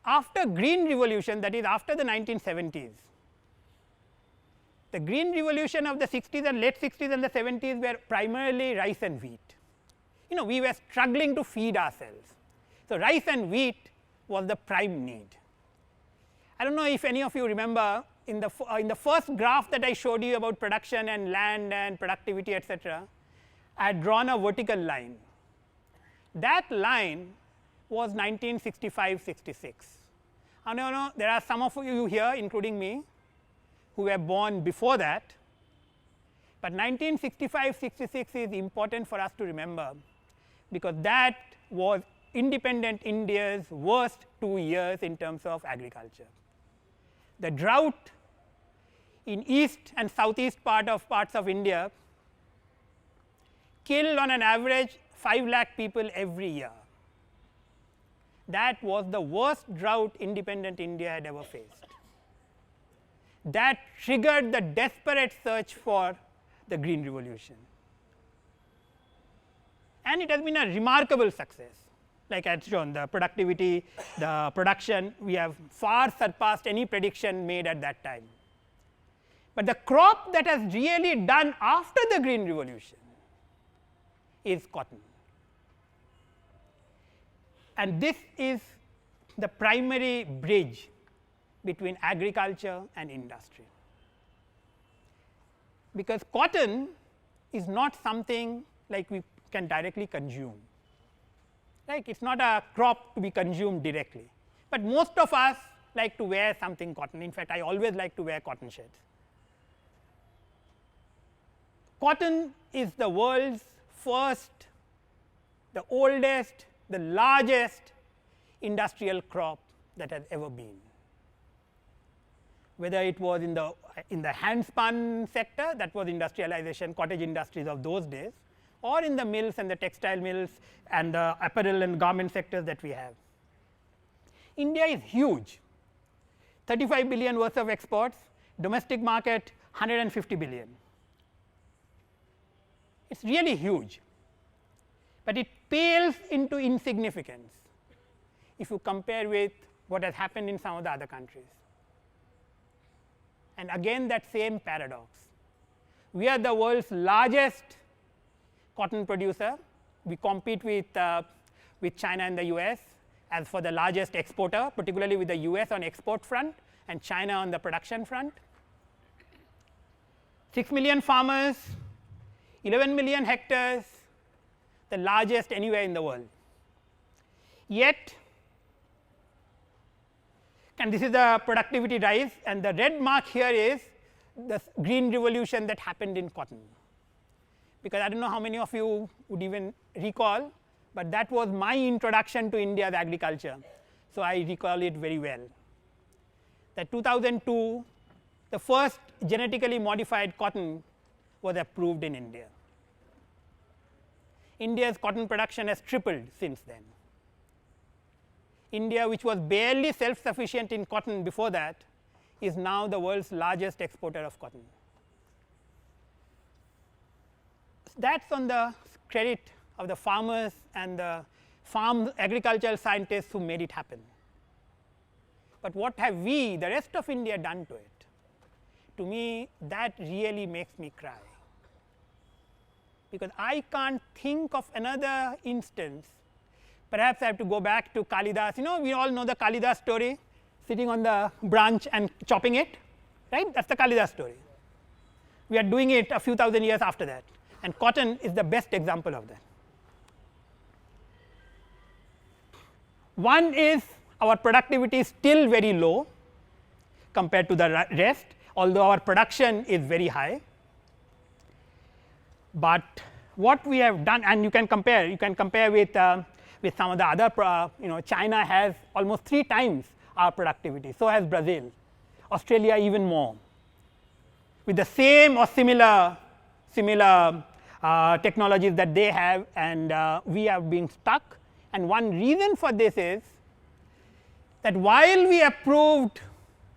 After Green Revolution, that is after the 1970s, the Green Revolution of the 60s and late 60s and the 70s were primarily rice and wheat. We were struggling to feed ourselves. So, rice and wheat was the prime need. I do not know if any of you remember in the first graph that I showed you about production and land and productivity, etc., I had drawn a vertical line. That line was 1965-66. I know there are some of you here, including me, who were born before that, but 1965-66 is important for us to remember, because that was independent India's worst 2 years in terms of agriculture. The drought in east and southeast parts of India killed on an average 5 lakh people every year. That was the worst drought independent India had ever faced. That triggered the desperate search for the Green Revolution. And it has been a remarkable success. Like I had shown, the productivity, the production, we have far surpassed any prediction made at that time. But the crop that has really done after the Green Revolution is cotton. And this is the primary bridge between agriculture and industry, because cotton is not something like we can directly consume. Like it is not a crop to be consumed directly, but most of us like to wear something cotton. In fact, I always like to wear cotton shirts. Cotton is the world's first, the oldest, the largest industrial crop that has ever been. Whether it was in the hand spun sector, that was industrialization, cottage industries of those days, or in the mills and the textile mills and the apparel and garment sectors that we have. India is huge, 35 billion worth of exports, domestic market 150 billion. It is really huge, but it pales into insignificance if you compare with what has happened in some of the other countries. And again that same paradox. We are the world's largest cotton producer. We compete with China and the US as for the largest exporter, particularly with the US on export front and China on the production front. 6 million farmers, 11 million hectares, the largest anywhere in the world. Yet, and this is the productivity rise, and the red mark here is the Green Revolution that happened in cotton. Because I do not know how many of you would even recall, but that was my introduction to India's agriculture. So, I recall it very well. That 2002, the first genetically modified cotton was approved in India. India's cotton production has tripled since then. India, which was barely self-sufficient in cotton before that, is now the world's largest exporter of cotton. That is on the credit of the farmers and the farm agricultural scientists who made it happen. But what have we, the rest of India, done to it? To me, that really makes me cry, because I can't think of another instance. Perhaps I have to go back to Kalidas. We all know the Kalidas story, sitting on the branch and chopping it, right? That is the Kalidas story. We are doing it a few thousand years after that. and cotton is the best example of that. One is our productivity is still very low compared to the rest, although our production is very high. But what we have done, and you can compare with some of the other, China has almost 3 times our productivity, so has Brazil, Australia even more, with the same or similar technologies that they have, and we have been stuck. And one reason for this is that while we approved,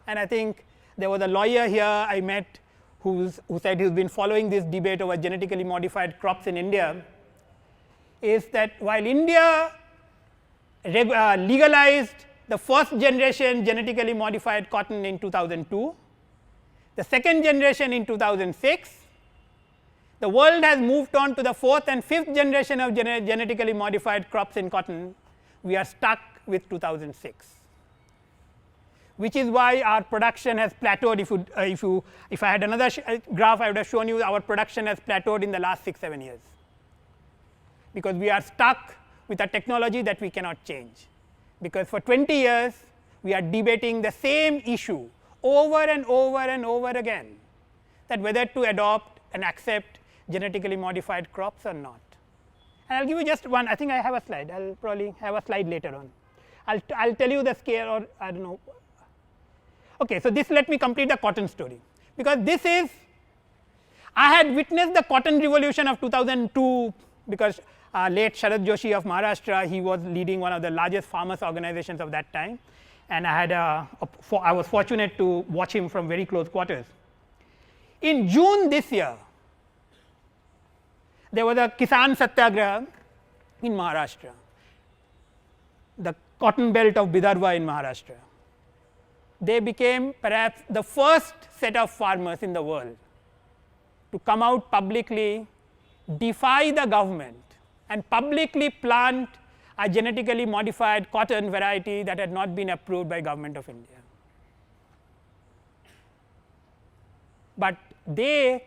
and I think there was a lawyer here I met who said he's been following this debate over genetically modified crops in India, is that while India legalized the first generation genetically modified cotton in 2002, the second generation in 2006, the world has moved on to the 4th and 5th generation of genetically modified crops in cotton. We are stuck with 2006, which is why our production has plateaued. If I had another graph, I would have shown you our production has plateaued in the last 6-7 years, because we are stuck with a technology that we cannot change. Because for 20 years we are debating the same issue over and over and over again, that whether to adopt and accept genetically modified crops or not. And I'll give you just one. I think I have a slide. I'll probably have a slide later on. I'll tell you the scale, or I don't know. Okay, so this, let me complete the cotton story, because this is, I had witnessed the cotton revolution of 2002, because late Sharad Joshi of Maharashtra, he was leading one of the largest farmers organizations of that time, and I was fortunate to watch him from very close quarters. In June this year, there was a Kisan Satyagraha in Maharashtra, the cotton belt of Vidarbha in Maharashtra. They became perhaps the first set of farmers in the world to come out publicly, defy the government, and publicly plant a genetically modified cotton variety that had not been approved by Government of India. But they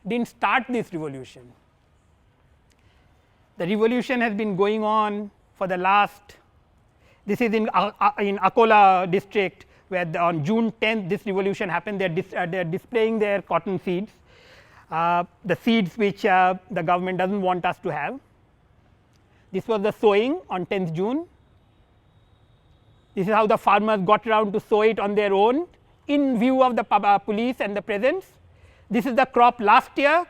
didn't start this revolution. The revolution has been going on for the last, this is in Akola district, where on June 10th this revolution happened. They are displaying their cotton seeds, the seeds which the government does not want us to have. This was the sowing on 10th June. This is how the farmers got around to sow it on their own in view of the police and the presence. This is the crop last year.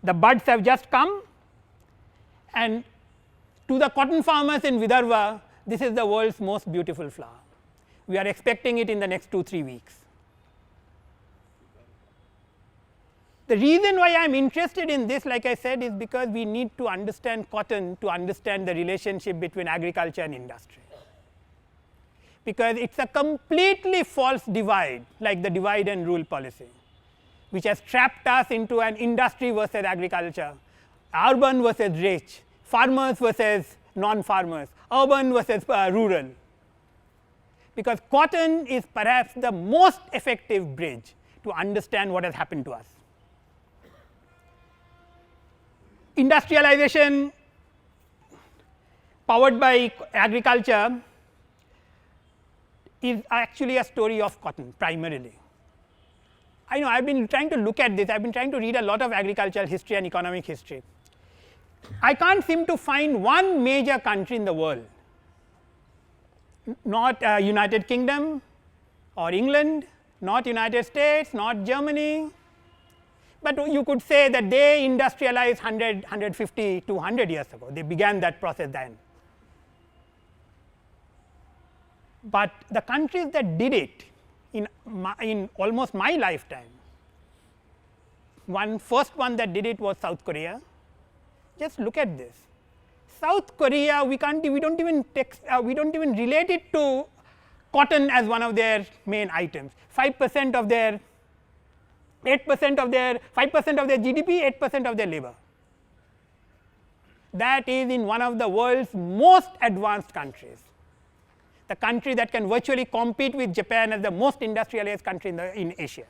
The buds have just come, and to the cotton farmers in Vidarbha, this is the world's most beautiful flower. We are expecting it in the next 2-3 weeks. The reason why I am interested in this, like I said, is because we need to understand cotton to understand the relationship between agriculture and industry, because it is a completely false divide, like the divide and rule policy, which has trapped us into an industry versus agriculture, urban versus rich, farmers versus non-farmers, urban versus rural. Because cotton is perhaps the most effective bridge to understand what has happened to us. Industrialization powered by agriculture is actually a story of cotton primarily. I know I have been trying to look at this, I have been trying to read a lot of agricultural history and economic history. I can't seem to find one major country in the world, not United Kingdom or England, not United States, not Germany, but you could say that they industrialized 100, 150, 200 years ago. They began that process then. But the countries that did it in almost my lifetime, first one that did it was South Korea. Just look at this. South Korea, we don't even relate it to cotton as one of their main items. 5% of their 8% of their 5% of their GDP, 8% of their labor. That is in one of the world's most advanced countries, the country that can virtually compete with Japan as the most industrialized country in Asia.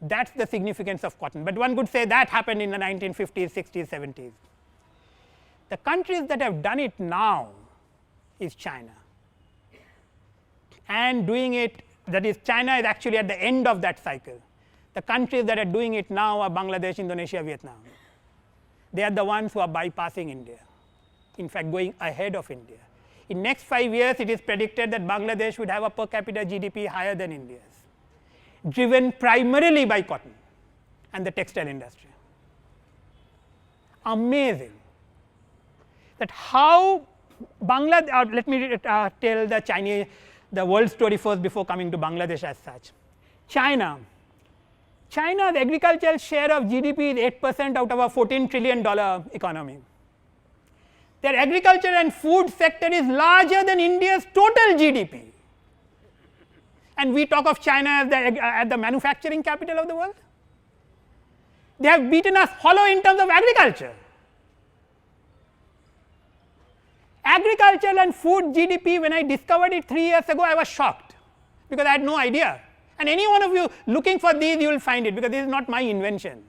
That is the significance of cotton, but one could say that happened in the 1950s, 60s, 70s. The countries that have done it now is China, and doing it, that is, China is actually at the end of that cycle. The countries that are doing it now are Bangladesh, Indonesia, Vietnam. They are the ones who are bypassing India, in fact going ahead of India. In next 5 years, it is predicted that Bangladesh would have a per capita GDP higher than India's, driven primarily by cotton and the textile industry. Amazing that how Bangladesh, let me tell the world story first before coming to Bangladesh as such. China's agricultural share of GDP is 8% out of a $14 trillion economy. Their agriculture and food sector is larger than India's total GDP. And we talk of China as the manufacturing capital of the world. They have beaten us hollow in terms of agriculture. Agriculture and food GDP, when I discovered it 3 years ago, I was shocked because I had no idea. And any one of you looking for these, you will find it, because this is not my invention.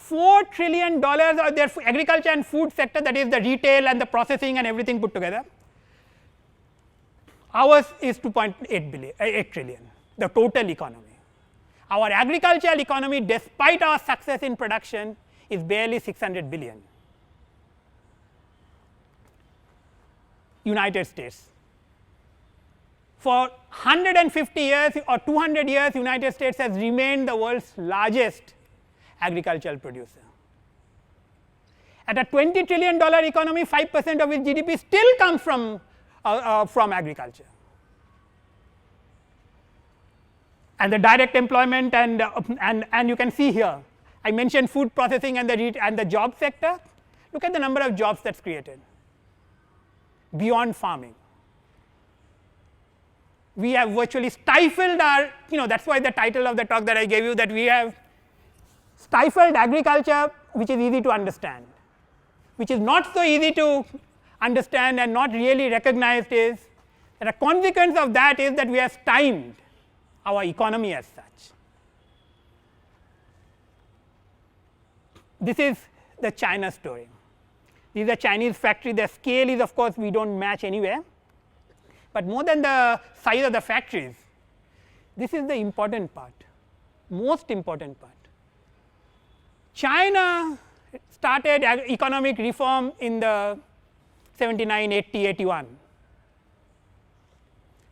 $4 trillion of their agriculture and food sector, that is the retail and the processing and everything put together. Ours is 8 trillion, the total economy. Our agricultural economy, despite our success in production, is barely 600 billion. United States. For 150 years or 200 years, United States has remained the world's largest agricultural producer. At a $20 trillion economy, 5% of its GDP still comes from agriculture. And the direct employment, and you can see here, I mentioned food processing and the job sector. Look at the number of jobs that's created beyond farming. We have virtually stifled our, that's why the title of the talk that I gave you, that we have stifled agriculture, which is easy to understand. Which is not so easy to understand and not really recognized is that a consequence of that is that we have stymied our economy as such. This is the China story. These are Chinese factories. The scale is, of course, we don't match anywhere. But more than the size of the factories, this is the important part, most important part. China started economic reform in the 79, 80, 81.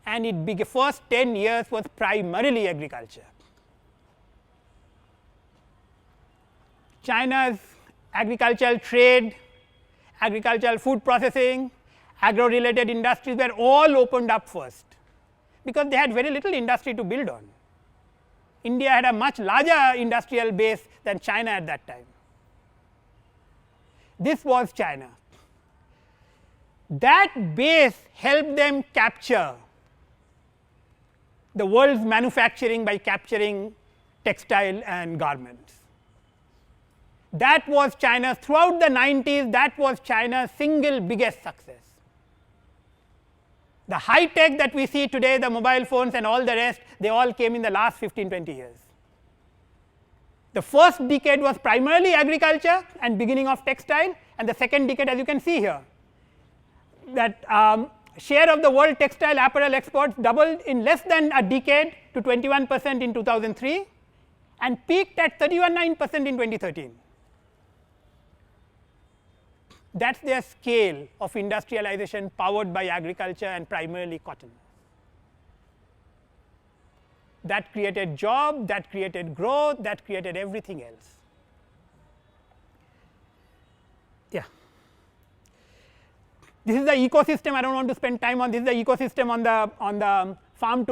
And its first 10 years was primarily agriculture. China's agricultural trade, agricultural food processing, agro-related industries were all opened up first, because they had very little industry to build on. India had a much larger industrial base than China at that time. This was China. That base helped them capture the world's manufacturing by capturing textile and garments. That was China throughout the 90s, that was China's single biggest success. The high tech that we see today, the mobile phones and all the rest, they all came in the last 15-20 years. The first decade was primarily agriculture and beginning of textile, and the second decade, as you can see here, that share of the world textile apparel exports doubled in less than a decade to 21% in 2003 and peaked at 31.9% in 2013. That is their scale of industrialization powered by agriculture and primarily cotton. That created jobs, that created growth, that created everything else. Yeah. This is the ecosystem. I don't want to spend time on this. Is the ecosystem on the farm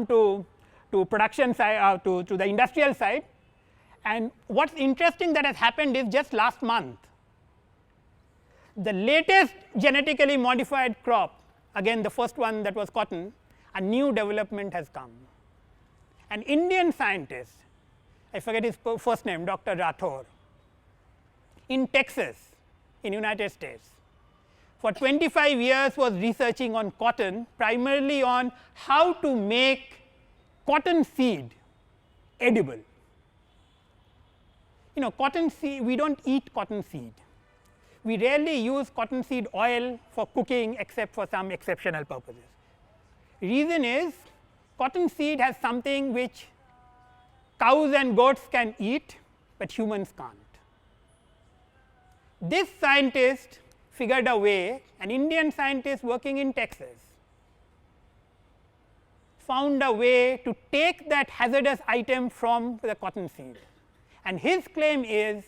to production side, to the industrial side. And what's interesting that has happened is just last month, the latest genetically modified crop, again the first one that was cotton, a new development has come. An Indian scientist, I forget his first name, Dr. Rathore, in Texas, in United States, for 25 years was researching on cotton, primarily on how to make cotton seed edible? Cotton seed, we do not eat cotton seed. We rarely use cotton seed oil for cooking except for some exceptional purposes. Reason is, cotton seed has something which cows and goats can eat, but humans can't. This scientist figured a way, an Indian scientist working in Texas found a way to take that hazardous item from the cotton seed. And his claim is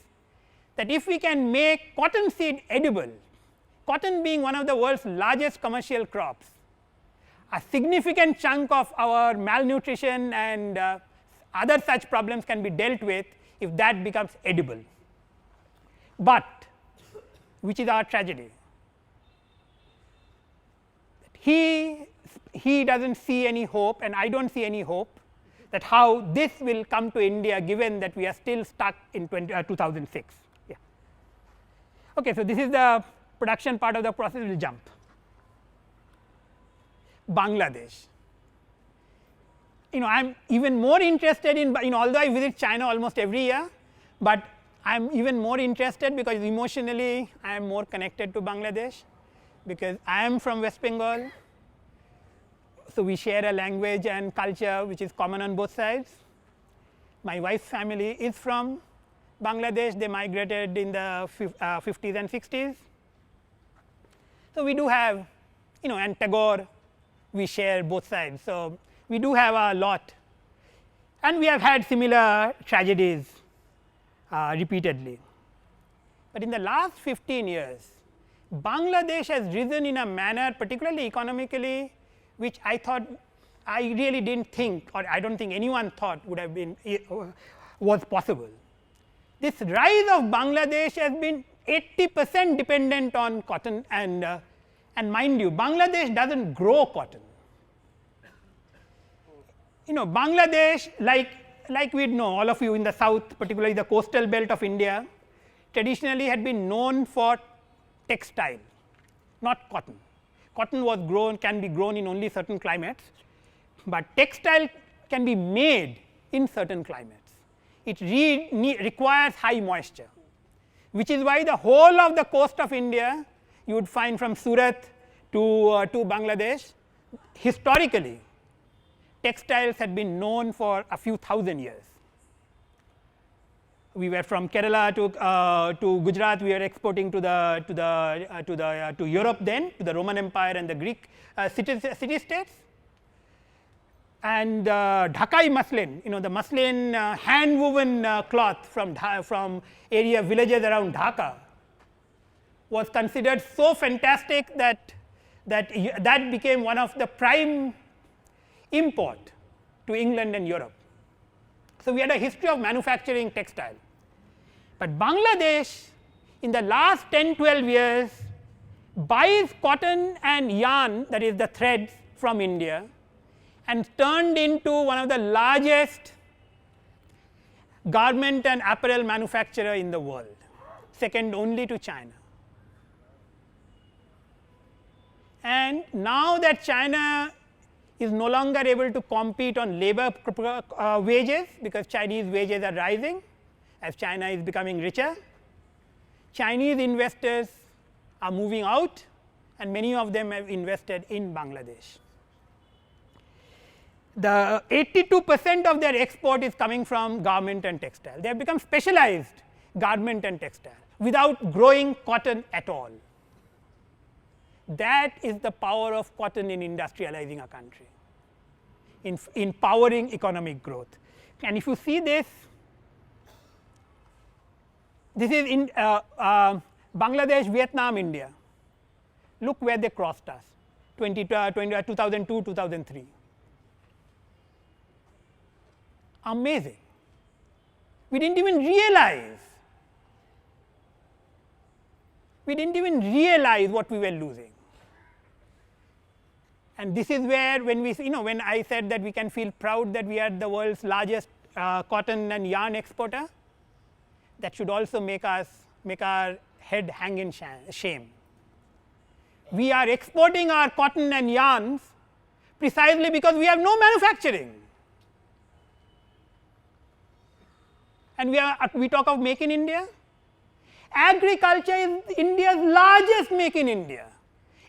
that if we can make cotton seed edible, cotton being one of the world's largest commercial crops, a significant chunk of our malnutrition and other such problems can be dealt with if that becomes edible. But which is our tragedy, he does not see any hope, and I do not see any hope that how this will come to India, given that we are still stuck in 2006. Yeah. Okay, so this is the production part of the process. We will jump. Bangladesh. I am even more interested in, although I visit China almost every year, but I am even more interested because emotionally I am more connected to Bangladesh, because I am from West Bengal. So, we share a language and culture which is common on both sides. My wife's family is from Bangladesh. They migrated in the 50s and 60s. So, we do have, and Tagore, we share both sides. So, we do have a lot, and we have had similar tragedies repeatedly. But in the last 15 years, Bangladesh has risen in a manner, particularly economically, which I thought, I really did not think, or I do not think anyone thought would have been was possible. This rise of Bangladesh has been 80% dependent on cotton, and mind you, Bangladesh does not grow cotton. Bangladesh, like we know, all of you in the south, particularly the coastal belt of India, traditionally had been known for textile, not cotton. Cotton was grown, can be grown in only certain climates, but textile can be made in certain climates. It requires high moisture, which is why the whole of the coast of India, you would find from Surat to Bangladesh, historically textiles had been known for a few thousand years. We were from Kerala to Gujarat. We were exporting to Europe then, to the Roman Empire and the Greek city states. And Dhakai muslin, the muslin hand woven cloth from area villages around Dhaka was considered so fantastic that became one of the prime import to England and Europe. So, we had a history of manufacturing textile, but Bangladesh in the last 10-12 years buys cotton and yarn, that is the threads, from India, and turned into one of the largest garment and apparel manufacturer in the world, second only to China. And now that China is no longer able to compete on labor wages, because Chinese wages are rising as China is becoming richer, Chinese investors are moving out, and many of them have invested in Bangladesh. The 82% of their export is coming from garment and textile. They have become specialized garment and textile without growing cotton at all. That is the power of cotton in industrializing a country, in powering economic growth. And if you see this, this is in Bangladesh, Vietnam, India. Look where they crossed us, 2002, 2003. Amazing. We did not even realize. We did not even realize what we were losing. And this is where, when we, when I said that we can feel proud that we are the world's largest cotton and yarn exporter, that should also make our head hang in shame. We are exporting our cotton and yarns precisely because we have no manufacturing. and we talk of make in India. Agriculture is India's largest make in India.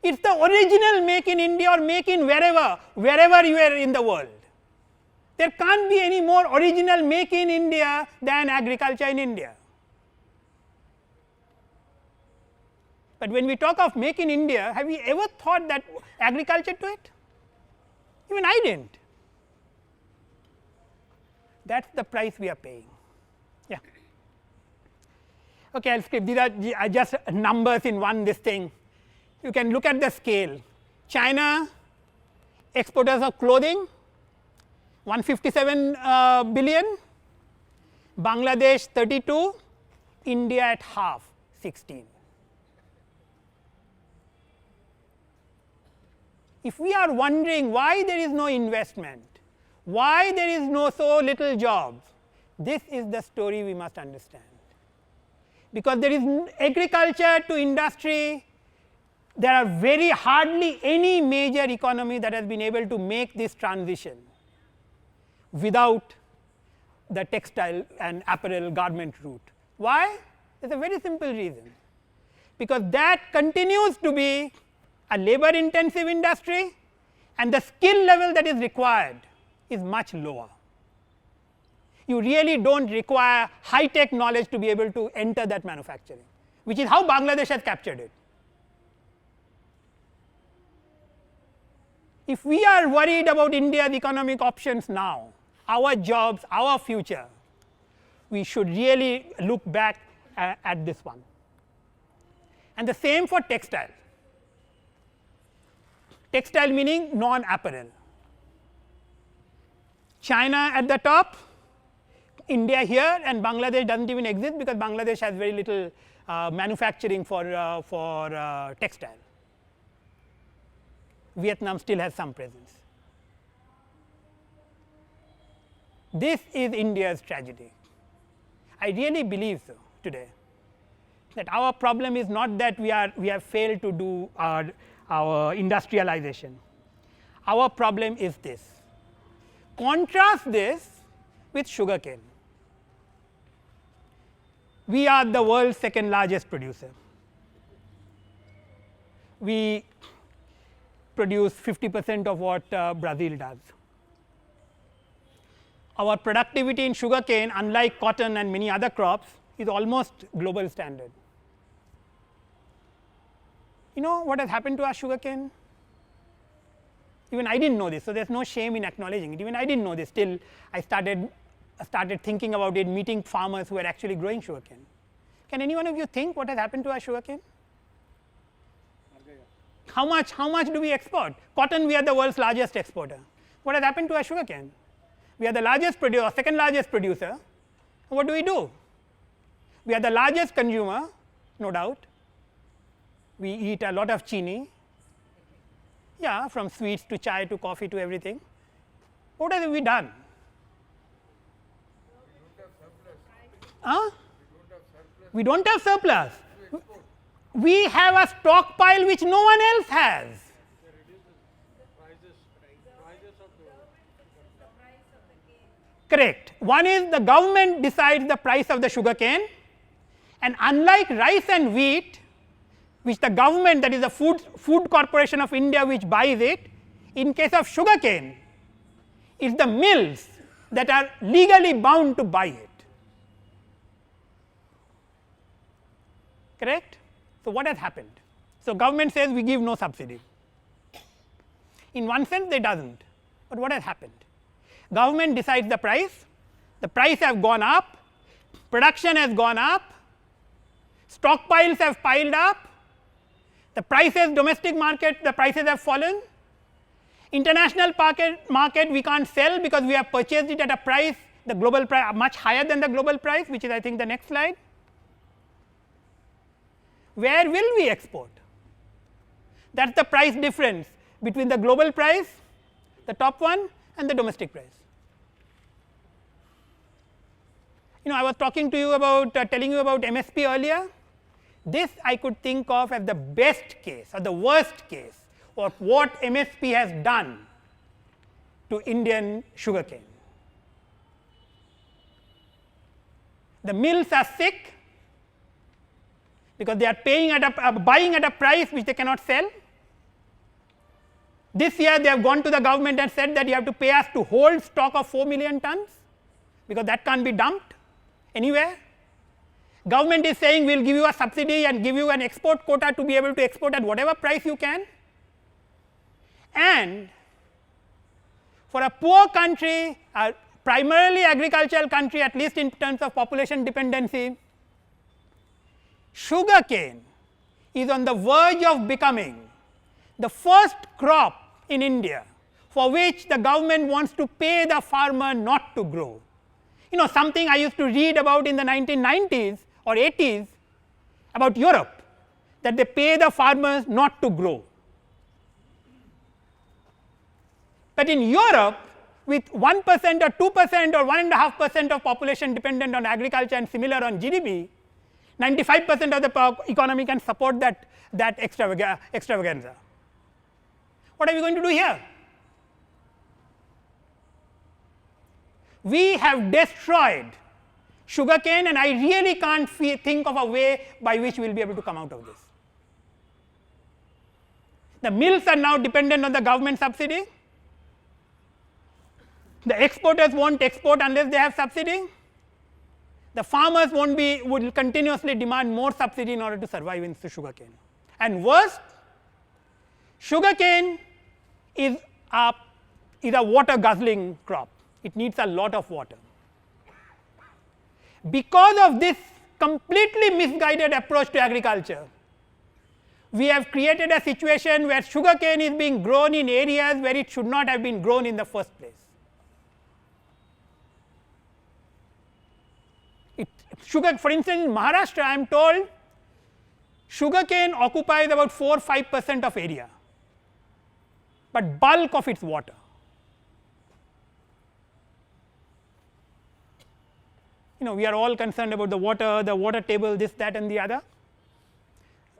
It's the original make in India or make in wherever you are in the world. There can't be any more original make in India than agriculture in India. But when we talk of make in India, have we ever thought that agriculture to it? Even I didn't. That's the price we are paying. Yeah. Okay, I'll skip. These are just numbers in one this thing. You can look at the scale. China, exporters of clothing, 157 billion. Bangladesh 32, India at half, 16. If we are wondering why there is no investment, why there is so little jobs, this is the story we must understand. Because there is agriculture to industry, there are very hardly any major economy that has been able to make this transition without the textile and apparel garment route. Why? There is a very simple reason. Because that continues to be a labor intensive industry and the skill level that is required is much lower. You really do not require high tech knowledge to be able to enter that manufacturing, which is how Bangladesh has captured it. If we are worried about India's economic options now, our jobs, our future, we should really look back at this one. And the same for textile. Textile meaning non-apparel. China at the top, India here, and Bangladesh does not even exist because Bangladesh has very little manufacturing for textile. Vietnam still has some presence. This is India's tragedy. I really believe so today, that our problem is not that we have failed to do our industrialization. Our problem is this. Contrast this with sugarcane. We are the world's second largest producer. We produce 50% of what Brazil does. Our productivity in sugarcane, unlike cotton and many other crops, is almost global standard. You know what has happened to our sugarcane? Even I did not know this, so there is no shame in acknowledging it. Even I did not know this till I started thinking about it, meeting farmers who are actually growing sugarcane. Can any one of you think what has happened to our sugarcane? How much do we export? Cotton, we are the world's largest exporter. What has happened to our sugarcane? We are the largest producer, second largest producer. What do? We are the largest consumer, no doubt. We eat a lot of chini, yeah, from sweets to chai to coffee to everything. What have we done? We do not have surplus. We have a stockpile which no one else has. Correct. One is the government decides the price of the sugarcane, and unlike rice and wheat, which the government, that is the Food Corporation of India, which buys it, in case of sugarcane, it is the mills that are legally bound to buy it. Correct? So, what has happened? So, government says we give no subsidy. In one sense they does not, but what has happened? Government decides the price have gone up, production has gone up, stockpiles have piled up, the prices, domestic market, the prices have fallen. International market we can't sell because we have purchased it at a price, the global price much higher than the global price, which is I think the next slide. Where will we export? That is the price difference between the global price, the top one, and the domestic price. I was talking to you about telling you about MSP earlier. This I could think of as the best case or the worst case of what MSP has done to Indian sugarcane. the mills are sick because they are buying at a price which they cannot sell. This year they have gone to the government and said that you have to pay us to hold stock of 4 million tons because that can't be dumped anywhere. Government is saying we will give you a subsidy and give you an export quota to be able to export at whatever price you can. And for a poor country, a primarily agricultural country, at least in terms of population dependency, sugarcane is on the verge of becoming the first crop in India for which the government wants to pay the farmer not to grow. Something I used to read about in the 1990s or 80s about Europe, that they pay the farmers not to grow. But in Europe, with 1% or 2% or 1.5% of population dependent on agriculture and similar on GDP, 95% of the economy can support that extravaganza. What are we going to do here? We have destroyed sugarcane, and I really can't think of a way by which we will be able to come out of this. The mills are now dependent on the government subsidy. The exporters won't export unless they have subsidy. The farmers will continuously demand more subsidy in order to survive in sugarcane. And worst, sugarcane is a water guzzling crop. It needs a lot of water. Because of this completely misguided approach to agriculture, we have created a situation where sugarcane is being grown in areas where it should not have been grown in the first place. For instance, in Maharashtra, I am told sugarcane occupies about 4-5% of area, but bulk of its water. We are all concerned about the water table, this, that and the other.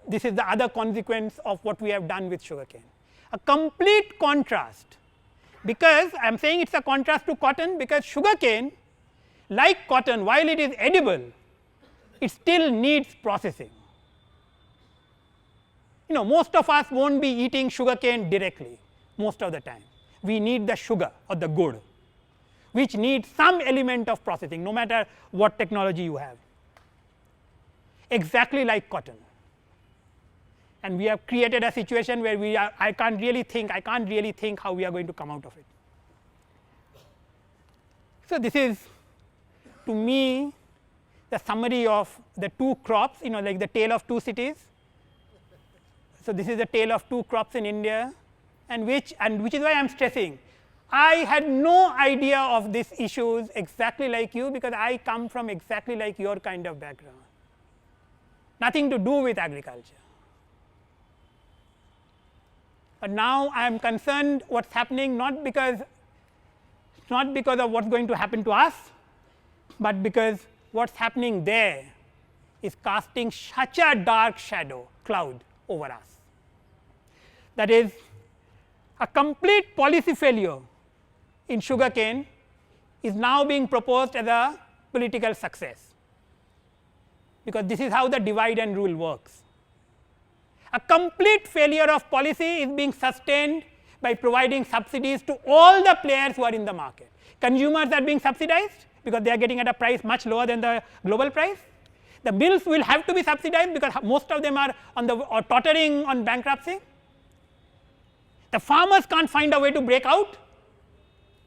This is the other consequence of what we have done with sugarcane. A complete contrast, because I am saying it is a contrast to cotton, because sugarcane, like cotton, while it is edible, it still needs processing. Most of us won't be eating sugarcane directly most of the time. We need the sugar or the good, which needs some element of processing, no matter what technology you have, exactly like cotton. And we have created a situation where I can't really think how we are going to come out of it. So this is, to me, the summary of the two crops, like the tale of two cities. So this is the tale of two crops in India, and which is why I am stressing. I had no idea of these issues exactly like you, because I come from exactly like your kind of background. Nothing to do with agriculture. But now I am concerned what's happening, not because of what's going to happen to us, but because what's happening there is casting such a dark cloud over us. That is, a complete policy failure in sugarcane is now being proposed as a political success, because this is how the divide and rule works. A complete failure of policy is being sustained by providing subsidies to all the players who are in the market. Consumers are being subsidized because they are getting at a price much lower than the global price. The mills will have to be subsidized because most of them are tottering on bankruptcy. The farmers can't find a way to break out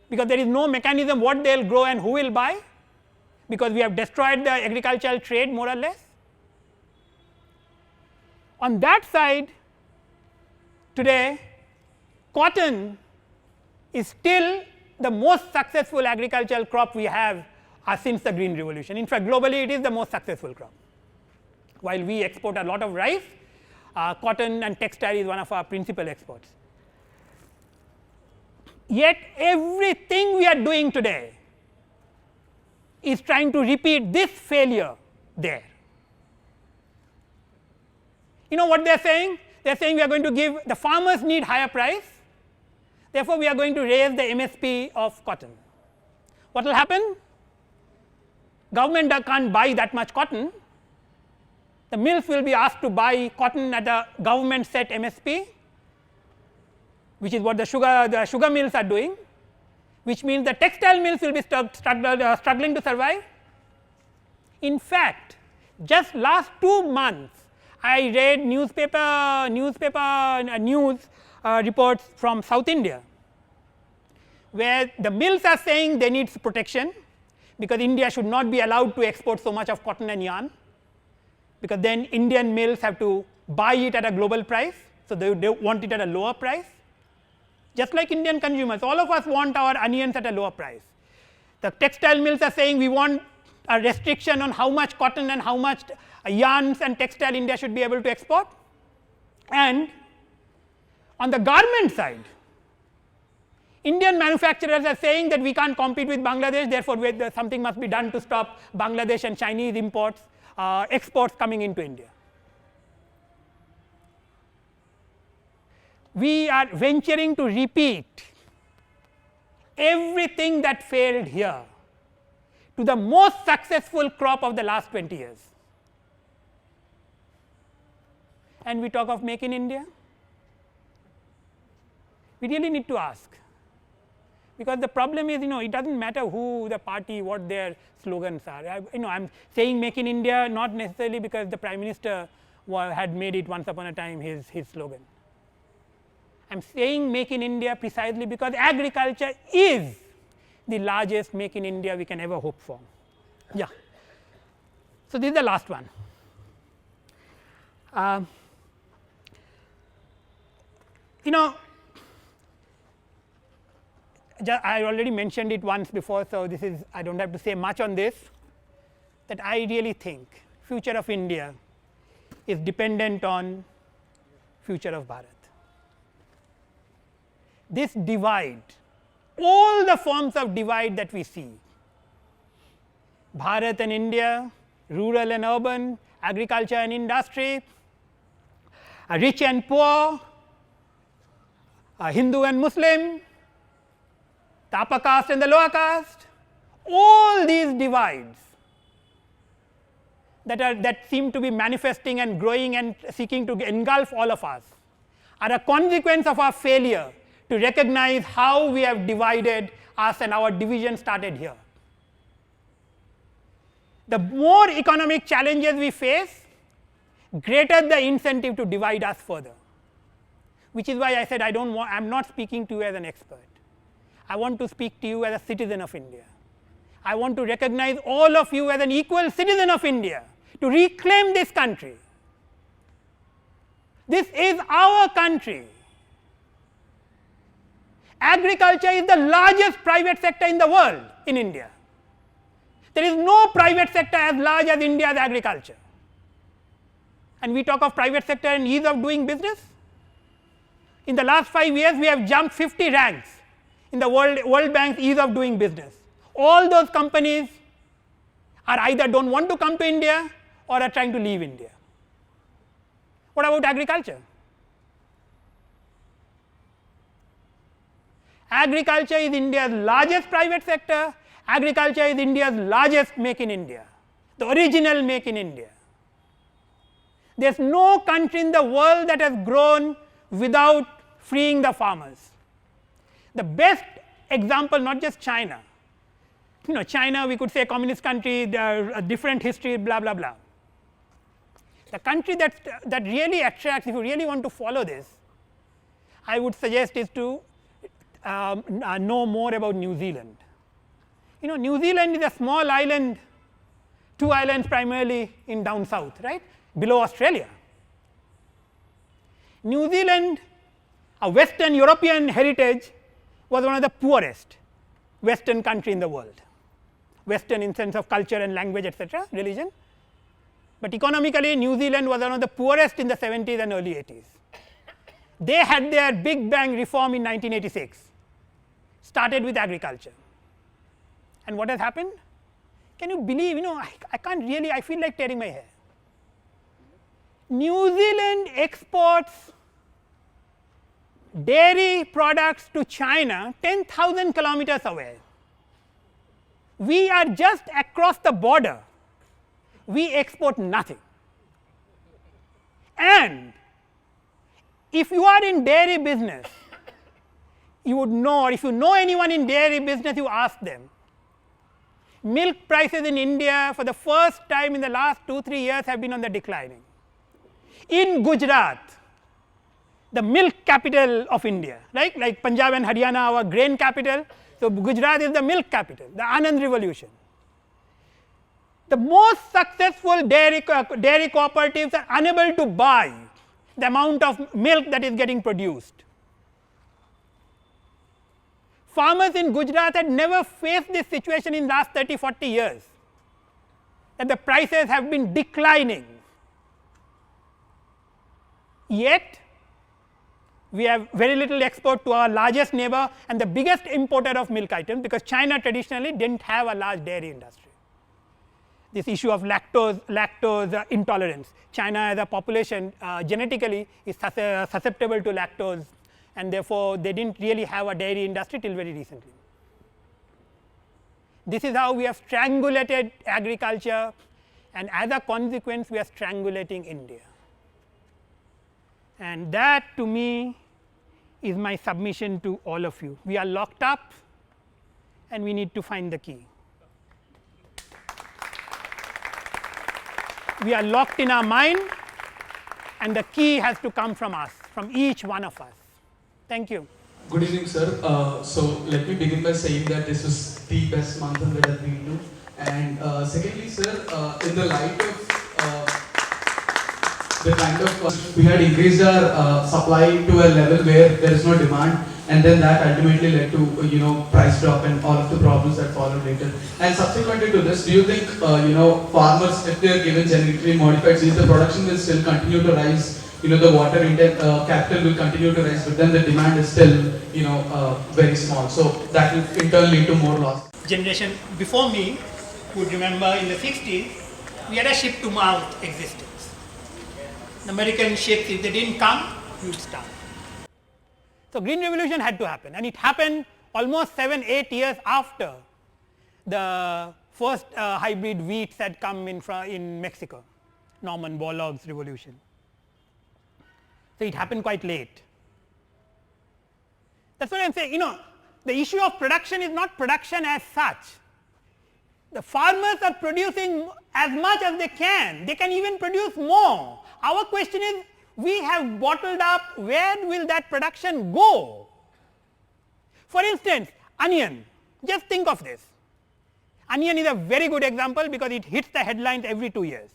because there is no mechanism what they will grow and who will buy, because we have destroyed the agricultural trade more or less. On that side, today, cotton is still the most successful agricultural crop we have since the Green Revolution. In fact, globally it is the most successful crop. While we export a lot of rice, cotton and textile is one of our principal exports. Yet everything we are doing today is trying to repeat this failure there. You know what they are saying? They are saying we are going to give, the farmers need higher price, therefore we are going to raise the MSP of cotton. What will happen? government can't buy that much cotton, the mills will be asked to buy cotton at a government set MSP, which is what the sugar mills are doing, which means the textile mills will be struggling to survive. In fact, just last 2 months I read news reports from South India, where the mills are saying they need protection because India should not be allowed to export so much of cotton and yarn, because then Indian mills have to buy it at a global price. So, they want it at a lower price, just like Indian consumers. All of us want our onions at a lower price. The textile mills are saying we want a restriction on how much cotton and how much yarns and textile India should be able to export. And on the garment side, Indian manufacturers are saying that we can't compete with Bangladesh, therefore, something must be done to stop Bangladesh and Chinese imports, exports coming into India. We are venturing to repeat everything that failed here to the most successful crop of the last 20 years. And we talk of Make in India. We really need to ask, because the problem is, it does not matter who the party, what their slogans are. I am saying Make in India not necessarily because the Prime Minister had made it once upon a time his slogan. I am saying Make in India precisely because agriculture is the largest Make in India we can ever hope for. Yeah. So, this is the last one. I already mentioned it once before, so this is, I do not have to say much on this, that I really think future of India is dependent on future of Bharat. This divide, all the forms of divide that we see, Bharat and India, rural and urban, agriculture and industry, rich and poor, Hindu and Muslim, the upper caste and the lower caste, all these divides that seem to be manifesting and growing and seeking to engulf all of us are a consequence of our failure to recognize how we have divided us, and our division started here. The more economic challenges we face, greater the incentive to divide us further, which is why I said I am not speaking to you as an expert. I want to speak to you as a citizen of India. I want to recognize all of you as an equal citizen of India, to reclaim this country. This is our country. Agriculture is the largest private sector in the world in India. There is no private sector as large as India's agriculture. And we talk of private sector and ease of doing business. In the last 5 years, we have jumped 50 ranks in the World Bank's ease of doing business. All those companies are either do not want to come to India or are trying to leave India. What about agriculture? Agriculture is India's largest private sector. Agriculture is India's largest Make in India, the original Make in India. There is no country in the world that has grown without freeing the farmers. The best example, not just China, China we could say communist country, a different history, blah blah blah. The country that really attracts, if you really want to follow this, I would suggest is to know more about New Zealand. New Zealand is a small island, 2 islands primarily in down south, right, below Australia. New Zealand, a Western European heritage, was one of the poorest Western country in the world. Western in sense of culture and language, etc., religion. But economically, New Zealand was one of the poorest in the 70s and early 80s. They had their Big Bang reform in 1986, started with agriculture. And what has happened? Can you believe, I can't really, I feel like tearing my hair. New Zealand exports dairy products to China 10,000 kilometers away. we are just across the border, we export nothing. And if you are in dairy business, you would know, or if you know anyone in dairy business, you ask them. Milk prices in India for the first time in the last 2-3 years have been on the declining. In Gujarat, the milk capital of India, right? Like Punjab and Haryana, our grain capital. So Gujarat is the milk capital, the Anand revolution. The most successful dairy cooperatives are unable to buy the amount of milk that is getting produced. Farmers in Gujarat had never faced this situation in the last 30-40 years, that the prices have been declining. Yet, we have very little export to our largest neighbor and the biggest importer of milk items, because China traditionally did not have a large dairy industry. This issue of lactose intolerance. China as a population genetically is susceptible to lactose, and therefore, they did not really have a dairy industry till very recently. This is how we have strangulated agriculture, and as a consequence, we are strangulating India. And that to me is my submission to all of you. We are locked up and we need to find the key. We are locked in our mind, and the key has to come from us, from each one of us. Thank you. Good evening, sir. So let me begin by saying that this was the best Manthan that I've been to. And secondly, sir, in the light of the kind of we had increased our supply to a level where there is no demand, and then that ultimately led to price drop and all of the problems that followed later. And subsequently to this, do you think farmers, if they are given genetically modified seeds, the production will still continue to rise? The water capital will continue to rise, but then the demand is still very small. So that will in turn lead to more loss. Generation before me would remember in the 60s, we had a ship to mouth existence. The American ships, if they didn't come, you would starve. So green revolution had to happen, and it happened almost 7-8 years after the first hybrid wheats had come in Mexico, Norman Borlaug's revolution. So it happened quite late. That's what I'm saying. The issue of production is not production as such. The farmers are producing as much as they can. They can even produce more. Our question is, we have bottled up, where will that production go? For instance, onion. Just think of this. Onion is a very good example because it hits the headlines every 2 years.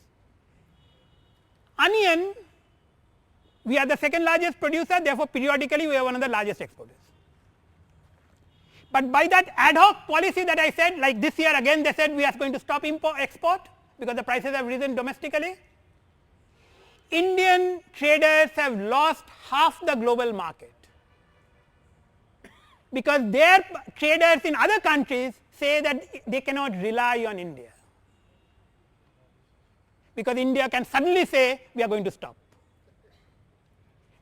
Onion, we are the second largest producer, therefore periodically we are one of the largest exporters. But by that ad hoc policy that I said, like this year again they said we are going to stop export because the prices have risen domestically. Indian traders have lost half the global market because their traders in other countries say that they cannot rely on India, because India can suddenly say we are going to stop.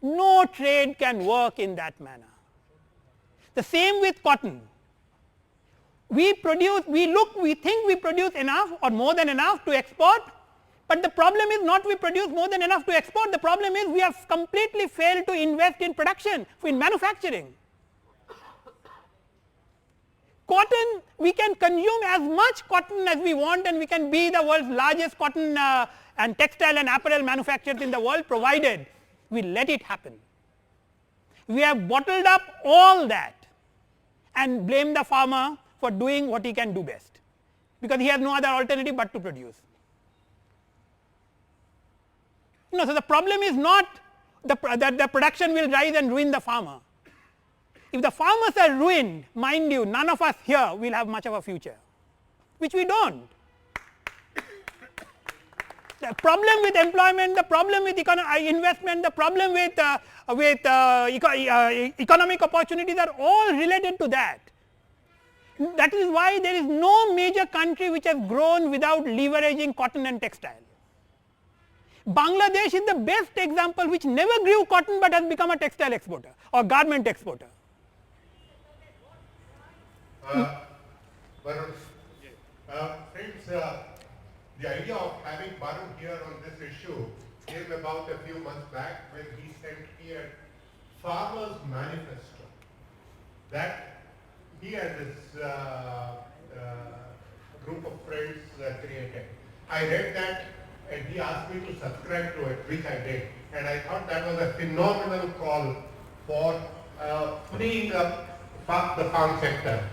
No trade can work in that manner. The same with cotton. We think we produce enough or more than enough to export, but the problem is not we produce more than enough to export. The problem is we have completely failed to invest in production, in manufacturing. Cotton, we can consume as much cotton as we want, and we can be the world's largest cotton and textile and apparel manufacturers in the world, provided we let it happen. We have bottled up all that and blame the farmer for doing what he can do best, because he has no other alternative but to produce. So the problem is not that the production will rise and ruin the farmer. If the farmers are ruined, mind you, none of us here will have much of a future, which we don't. The problem with employment, the problem with investment, the problem with economic opportunities are all related to that. That is why there is no major country which has grown without leveraging cotton and textile. Bangladesh is the best example, which never grew cotton but has become a textile exporter or garment exporter. Barun, Friends, the idea of having Barun here on this issue came about a few months back when he sent me a farmer's manifesto that he and his group of friends created. I read that and he asked me to subscribe to it, which I did. And I thought that was a phenomenal call for freeing up the farm sector.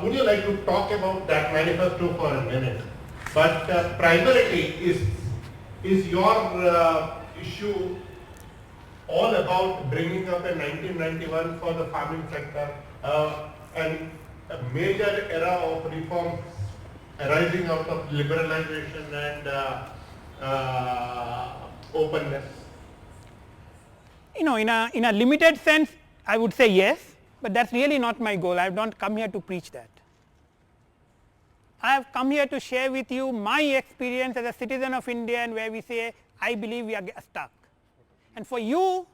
Would you like to talk about that manifesto for a minute? But primarily, is your issue all about bringing up a 1991 for the farming sector and a major era of reforms arising out of liberalization and openness? In a limited sense, I would say yes, but that's really not my goal. I have not come here to preach that. I have come here to share with you my experience as a citizen of India, and where we say, I believe we are stuck. And for you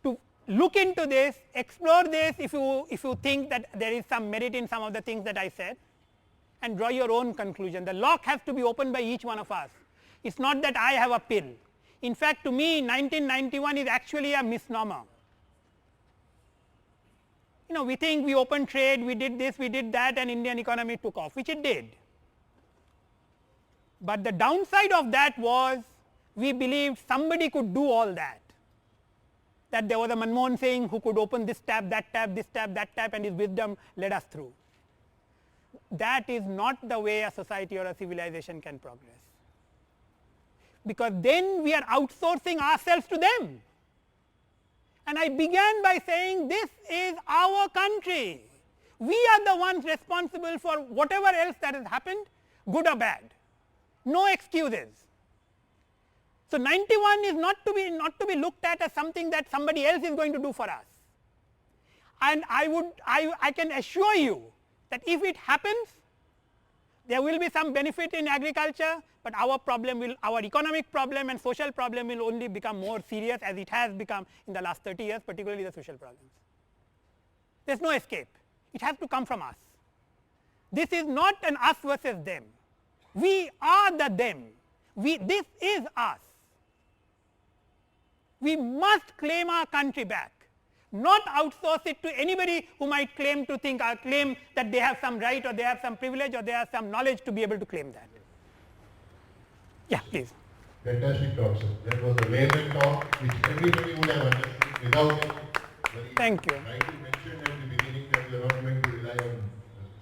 to look into this, explore this if you think that there is some merit in some of the things that I said, and draw your own conclusion. The lock has to be opened by each one of us. It's not that I have a pill. In fact, to me 1991 is actually a misnomer. We think we opened trade, we did this, we did that, and Indian economy took off, which it did. But the downside of that was we believed somebody could do all that. That there was a Manmohan Singh who could open this tap, that tap, this tap, that tap, and his wisdom led us through. That is not the way a society or a civilization can progress. Because then we are outsourcing ourselves to them. And I began by saying, this is our country. We are the ones responsible for whatever else that has happened, good or bad. No excuses. So 91 is not to be looked at as something that somebody else is going to do for us. And I can assure you that if it happens, there will be some benefit in agriculture, but our economic problem and social problem will only become more serious, as it has become in the last 30 years, particularly the social problems. There is no escape. It has to come from us. This is not an us versus them. We are the them. This is us. We must claim our country back, not outsource it to anybody who might claim that they have some right, or they have some privilege, or they have some knowledge to be able to claim that. Yeah, please. Fantastic talk, sir. That was a layman talk which everybody would have understood without very Thank you. rightly mentioned at the beginning that you are not going to rely on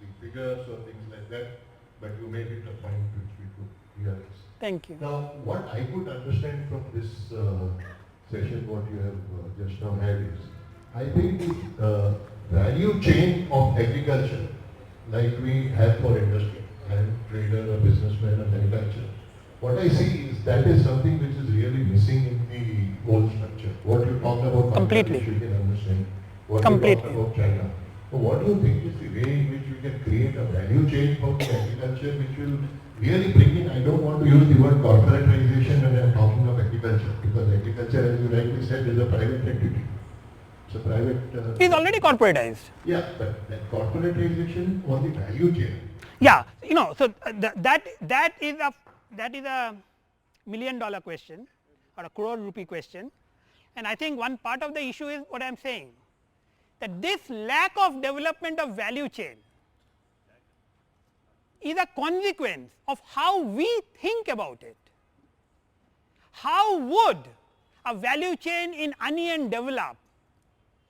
the figures or things like that, but you made it a point which we could realize. Thank you. Now, what I could understand from this session, what you have just now had is, I think the value chain of agriculture, like we have for industry, I am a trader, a businessman, a manufacturer. What I see is that is something which is really missing in the whole structure. What you talked about, completely, you can understand. What completely. you talked about China. So what do you think is the way in which we can create a value chain for the agriculture which will really bring in, I don't want to use the word corporatization when I am talking of agriculture, because agriculture, as you rightly said, is a private entity. It's a private... It is already corporatized. Yeah, but that corporatization on the value chain. Yeah, so that is a $1 million question or a crore rupee question, and I think one part of the issue is what I am saying, that this lack of development of value chain is a consequence of how we think about it. How would a value chain in onion develop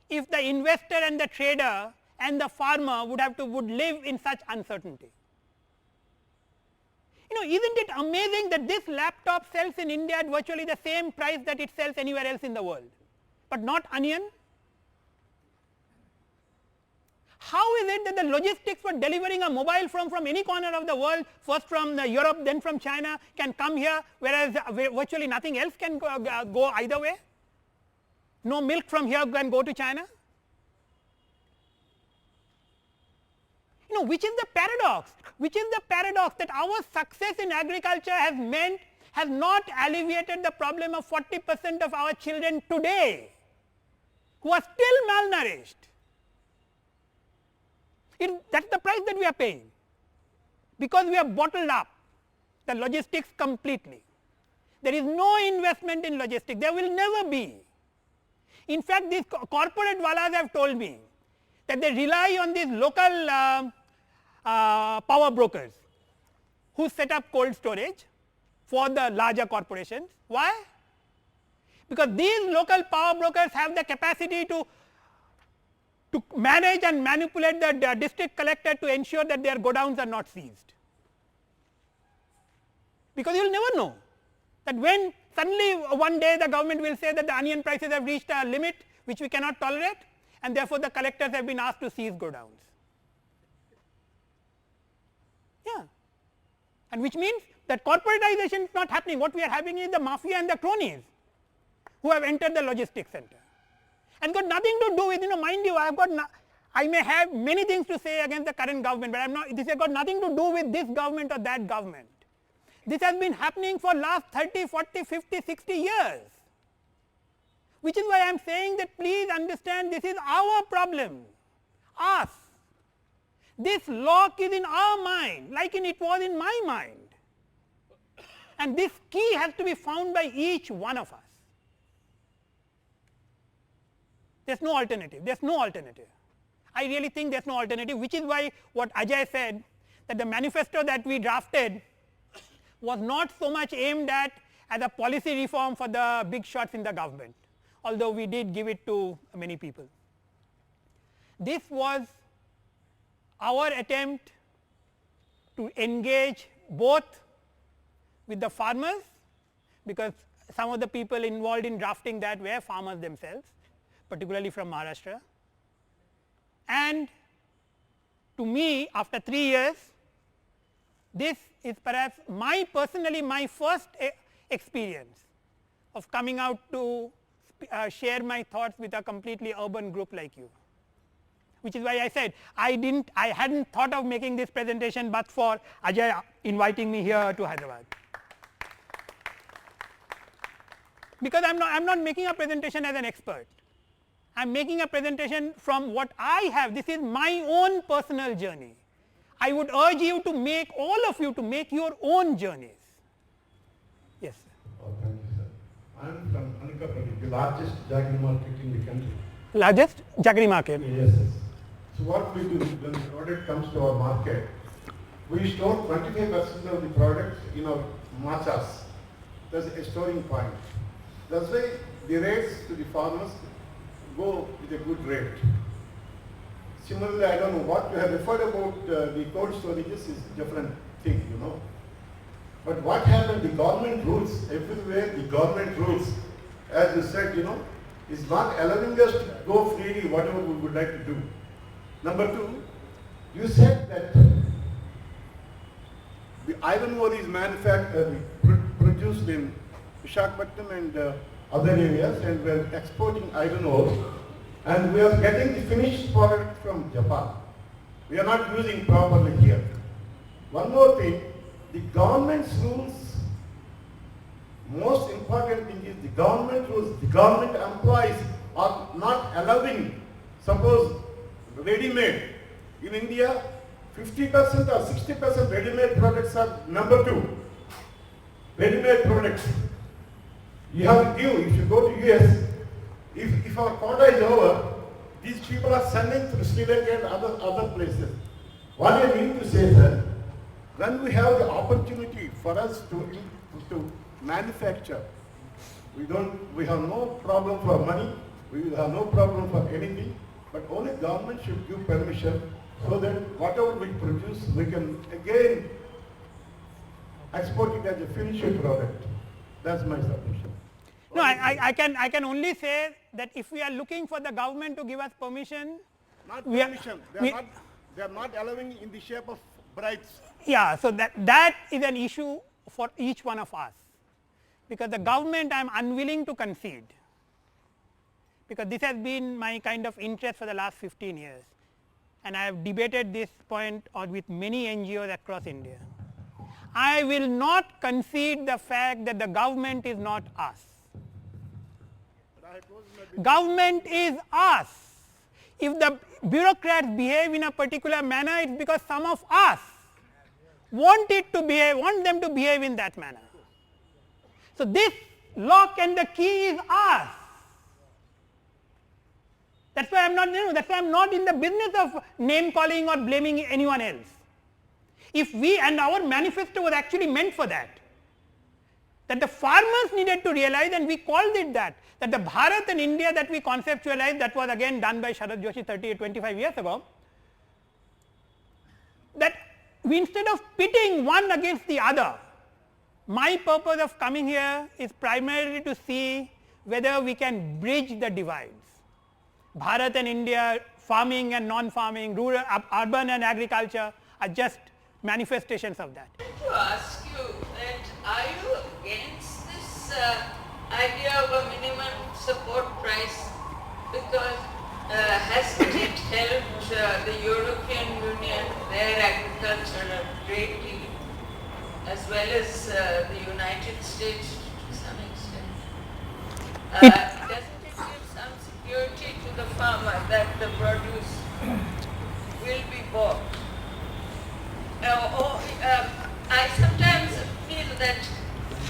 if the investor and the trader and the farmer would live in such uncertainty? Isn't it amazing that this laptop sells in India at virtually the same price that it sells anywhere else in the world, but not onion? How is it that the logistics for delivering a mobile phone from any corner of the world, first from Europe, then from China, can come here, whereas virtually nothing else can go either way? No milk from here can go to China? Which is the paradox? Which is the paradox that our success in agriculture has not alleviated the problem of 40% of our children today who are still malnourished. That's the price that we are paying. because we have bottled up the logistics completely. There is no investment in logistics, there will never be. In fact, these corporate walas have told me that they rely on these local power brokers who set up cold storage for the larger corporations. Why? Because these local power brokers have the capacity to manage and manipulate the district collector to ensure that their godowns are not seized. Because you will never know that when suddenly one day the government will say that the onion prices have reached a limit which we cannot tolerate, and therefore the collectors have been asked to seize godowns. Yeah. And which means that corporatization is not happening. What we are having is the mafia and the cronies who have entered the logistics center, and got nothing to do with, mind you, I may have many things to say against the current government, but I am not, this has got nothing to do with this government or that government. This has been happening for last 30, 40, 50, 60 years, which is why I am saying that please understand this is our problem, us. This lock is in our mind, like it was in my mind, and this key has to be found by each one of us. There is no alternative, there is no alternative. I really think there is no alternative, which is why what Ajay said, that the manifesto that we drafted was not so much aimed at as a policy reform for the big shots in the government, although we did give it to many people. This was our attempt to engage both with the farmers, because some of the people involved in drafting that were farmers themselves, particularly from Maharashtra, and to me after 3 years, this is perhaps personally my first experience of coming out to share my thoughts with a completely urban group like you, which is why I said I hadn't thought of making this presentation but for Ajay inviting me here to Hyderabad. Because I am not making a presentation as an expert, I am making a presentation from what I have. This is my own personal journey. I would urge you to make, all of you to make your own journeys. Yes, sir. Oh, thank you, sir. I am from Anantapur, the largest jaggery market in the country. Largest jaggery market? Yes, yes. So what we do when the product comes to our market, we store 25% of the product in our machas. That's a storing point. That's why the rates to the farmers go with a good rate. Similarly, I don't know what you have referred about the cold storages is different thing, But what happened, the government rules, everywhere the government rules, as you said, is not allowing us to go freely whatever we would like to do. Number two, you said that the iron ore is produced in Visakhapatnam and other areas, and we are exporting iron ore, and we are getting the finished product from Japan. We are not using properly here. One more thing, the government's rules, most important thing is the government rules, the government employees are not allowing, suppose ready-made. In India, 50% or 60% ready-made products are number 2. Ready-made products. You have to give, if you go to US, if our quota is over, these people are sending to Sri Lanka and other places. What I mean to say, sir, when we have the opportunity for us to manufacture, we have no problem for money, we have no problem for anything, but only government should give permission so that whatever we produce, we can again export it as a finished product. That's my submission. No, I can only say that if we are looking for the government to give us permission, Not permission, they are not allowing in the shape of bribes. Yeah, so that is an issue for each one of us, because the government I am unwilling to concede, because this has been my kind of interest for the last 15 years, and I have debated this point with many NGOs across India. I will not concede the fact that the government is not us. Government is us. If the bureaucrats behave in a particular manner, it is because some of us want them to behave in that manner. So this lock and the key is us. That's why I'm not in the business of name calling or blaming anyone else. And our manifesto was actually meant for that the farmers needed to realize, and we called it that the Bharat and India that we conceptualized, that was again done by Sharad Joshi 25 years ago, that we, instead of pitting one against the other, my purpose of coming here is primarily to see whether we can bridge the divides. Bharat and India, farming and non-farming, rural, urban and agriculture are just manifestations of that. To ask you that are you against this idea of a minimum support price, because hasn't it helped the European Union, their agriculture greatly, as well as the United States to some extent? Doesn't it give some security to the farmer that the produce will be bought? I sometimes feel that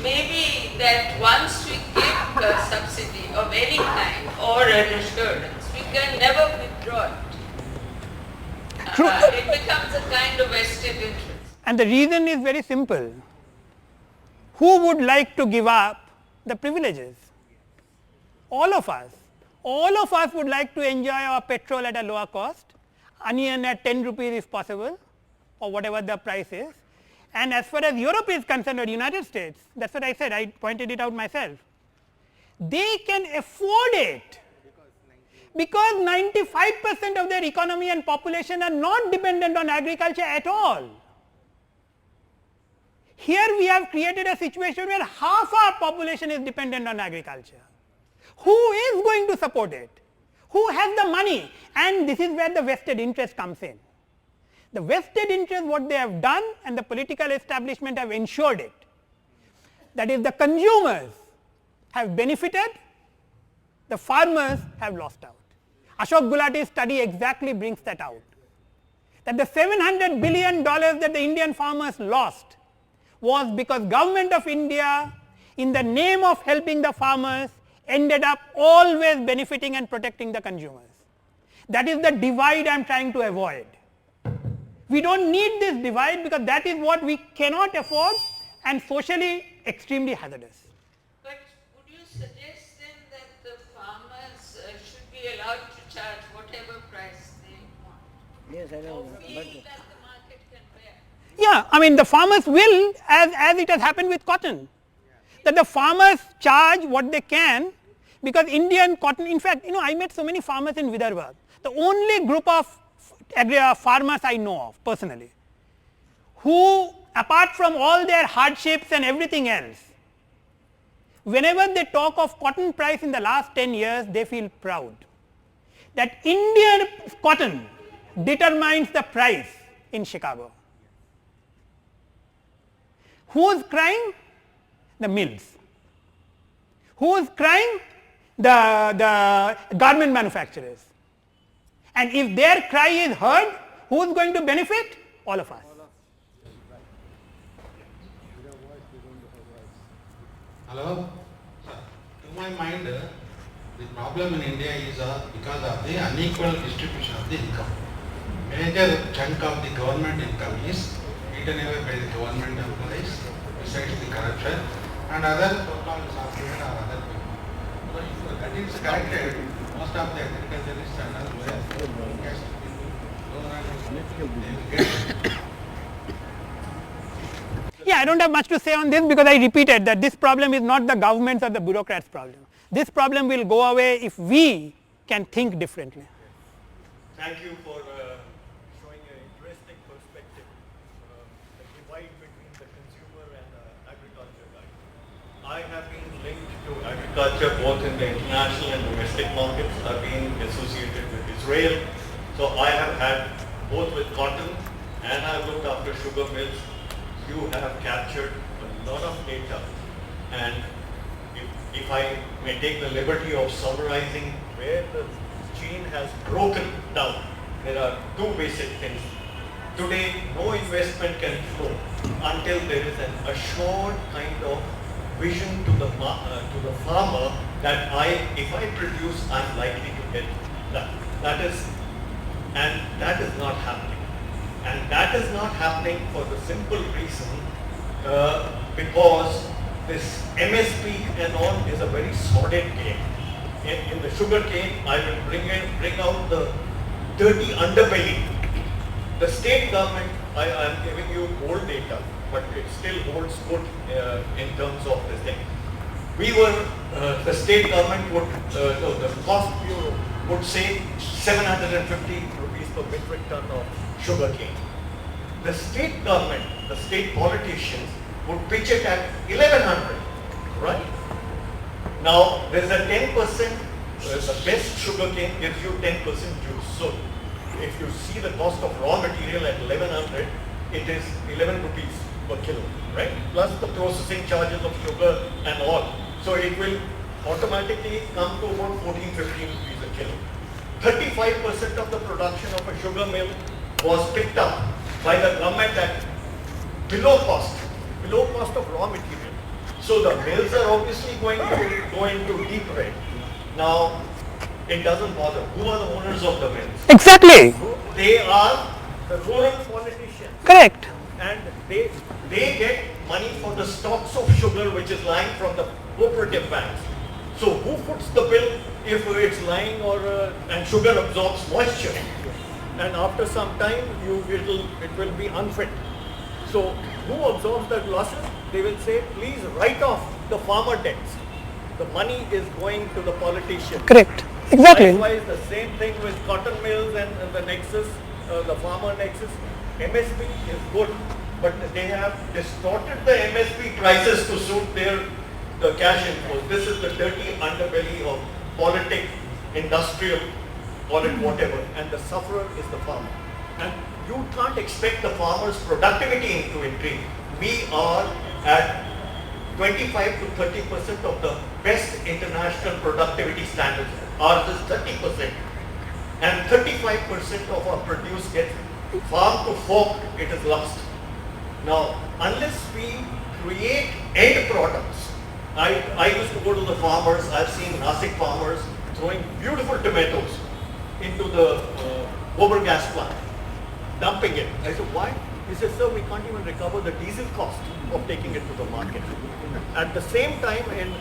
maybe that once we give a subsidy of any kind or an assurance, we can never withdraw it. It becomes a kind of vested interest. And the reason is very simple. Who would like to give up the privileges? All of us. All of us would like to enjoy our petrol at a lower cost, onion at 10 rupees if possible, or whatever the price is. And as far as Europe is concerned, or United States, that is what I said, I pointed it out myself. They can afford it because 95% of their economy and population are not dependent on agriculture at all. Here we have created a situation where half our population is dependent on agriculture. Who is going to support it? Who has the money? And this is where the vested interest comes in. The vested interest, what they have done, and the political establishment have ensured it. That is, the consumers have benefited, the farmers have lost out. Ashok Gulati's study exactly brings that out. That the $700 billion that the Indian farmers lost was because government of India, in the name of helping the farmers, ended up always benefiting and protecting the consumers. That is the divide I am trying to avoid. We do not need this divide because that is what we cannot afford and socially extremely hazardous. But would you suggest then that the farmers should be allowed to charge whatever price they want? Yes, I know. Or feel that the market can bear? Yeah, I mean the farmers will, as it has happened with cotton, that the farmers charge what they can, because Indian cotton, in fact, I met so many farmers in Vidarbha. The only group of farmers I know of personally, who apart from all their hardships and everything else, whenever they talk of cotton price in the last 10 years, they feel proud that Indian cotton determines the price in Chicago. Who is crying? The mills. Who is crying? The garment manufacturers. And if their cry is heard, who is going to benefit? All of us. Hello? To my mind, the problem in India is because of the unequal distribution of the income. Major chunk of the government income is eaten away by the government employees, besides the corruption, and other so-called software or other people. So if that is corrected, most of the agriculturists and all were cash people. Yeah, I don't have much to say on this because I repeated that this problem is not the government's or the bureaucrats' problem. This problem will go away if we can think differently. Thank you for showing an interesting perspective, the divide between the consumer and the agriculture guy. I have been linked to agriculture both in the international and domestic markets. I've been associated with Israel. So I have had both with cotton and I've looked after sugar mills. You have captured a lot of data, and if I may take the liberty of summarizing where the chain has broken down, there are two basic things. Today, no investment can flow until there is an assured kind of vision to the farmer that if I produce, I'm likely to get that. That is not happening. And that is not happening for the simple reason because this MSP and all is a very sordid game. In the sugar cane, I will bring out the dirty underbelly. The state government, I am giving you old data, but it still holds good in terms of this thing. The state government would, the cost bureau would say 750 rupees per metric ton of sugar cane. The state government, the state politicians would pitch it at 1100, right? Now, there's a 10%, the best sugar cane gives you 10% juice. So, if you see the cost of raw material at 1100, it is 11 rupees per kilo, right? Plus the processing charges of sugar and all. So, it will automatically come to about 14, 15 rupees a kilo. 35% of the production of a sugar mill was picked up by the government at below cost of raw material. So the mills are obviously going to go into deep red. Now, it doesn't bother. Who are the owners of the mills? Exactly. They are the rural politicians. Correct. And they get money for the stocks of sugar which is lying from the cooperative banks. So who puts the bill if it's lying and sugar absorbs moisture? And after some time, it will be unfit. So who absorbs that losses? They will say, please write off the farmer debts. The money is going to the politician. Correct. Exactly. Likewise, the same thing with cotton mills and the nexus, the farmer nexus. MSP is good, but they have distorted the MSP prices to suit the cash inflows. This is the dirty underbelly of politics, industrial, call it whatever, and the sufferer is the farmer. And you can't expect the farmer's productivity to increase. We are at 25 to 30% of the best international productivity standards. Ours is 30%. And 35% of our produce gets farm to fork, it is lost. Now, unless we create end products, I used to go to the farmers, I've seen Nasik farmers throwing beautiful tomatoes into the gobar gas plant, dumping it. I said, why? He said, sir, we can't even recover the diesel cost of taking it to the market. At the same time in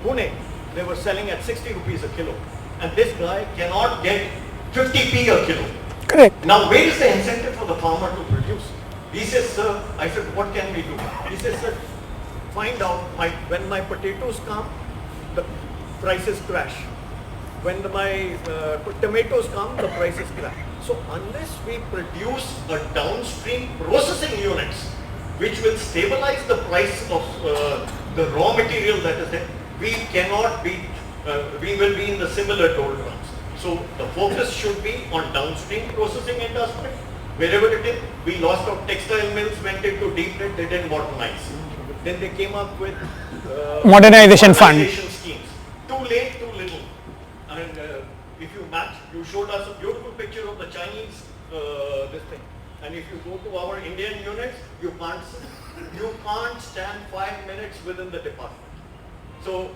Pune, they were selling at 60 rupees a kilo. And this guy cannot get 50p a kilo. Correct. Now, where is the incentive for the farmer to produce? He says, sir, I said, what can we do? He says, sir, find out when my potatoes come, the prices crash. When my tomatoes come, the prices crash. So unless we produce a downstream processing units, which will stabilize the price of the raw material that is there, we cannot be, we will be in the similar doldrums. So the focus should be on downstream processing industry. Wherever it is, we lost our textile mills, went into deep red, they didn't modernize. Then they came up with modernization fund schemes. Too late, too little. And if you match, you showed us a beautiful picture of the Chinese this thing. And if you go to our Indian units, you can't stand 5 minutes within the department. So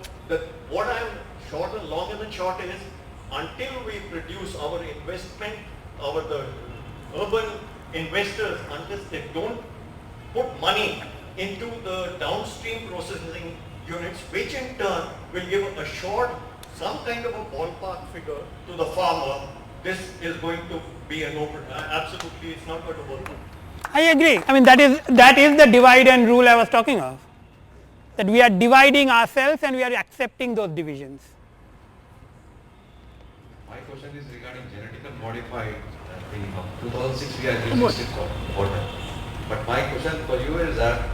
what I'm short and long and short is, until we produce our investment, the urban investors, unless they don't put money into the downstream processing units, which in turn will give some kind of a ballpark figure to the farmer, this is going to be a absolutely, it's not going to work. I agree. I mean, that is the divide and rule I was talking of. That we are dividing ourselves and we are accepting those divisions. My question is regarding genetically modified. In 2006 we had registered order. But my question for you is that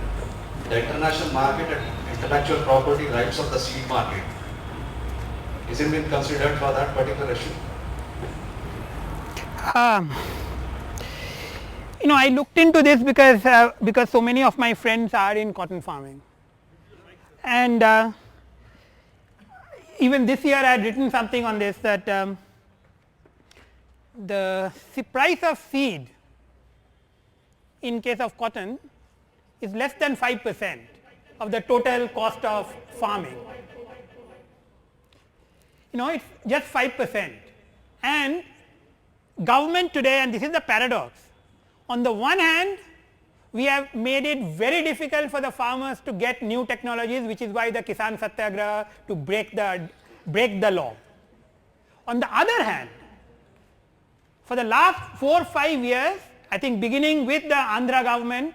the international market and intellectual property rights of the seed market, is it been considered for that particular issue? I looked into this because so many of my friends are in cotton farming. And even this year I had written something on this, that the price of seed in case of cotton is less than 5% of the total cost of farming. It's just 5%. And government today, and this is the paradox, on the one hand we have made it very difficult for the farmers to get new technologies, which is why the Kisan Satyagraha to break the law. On the other hand, for the last 4 or 5 years, I think beginning with the Andhra government,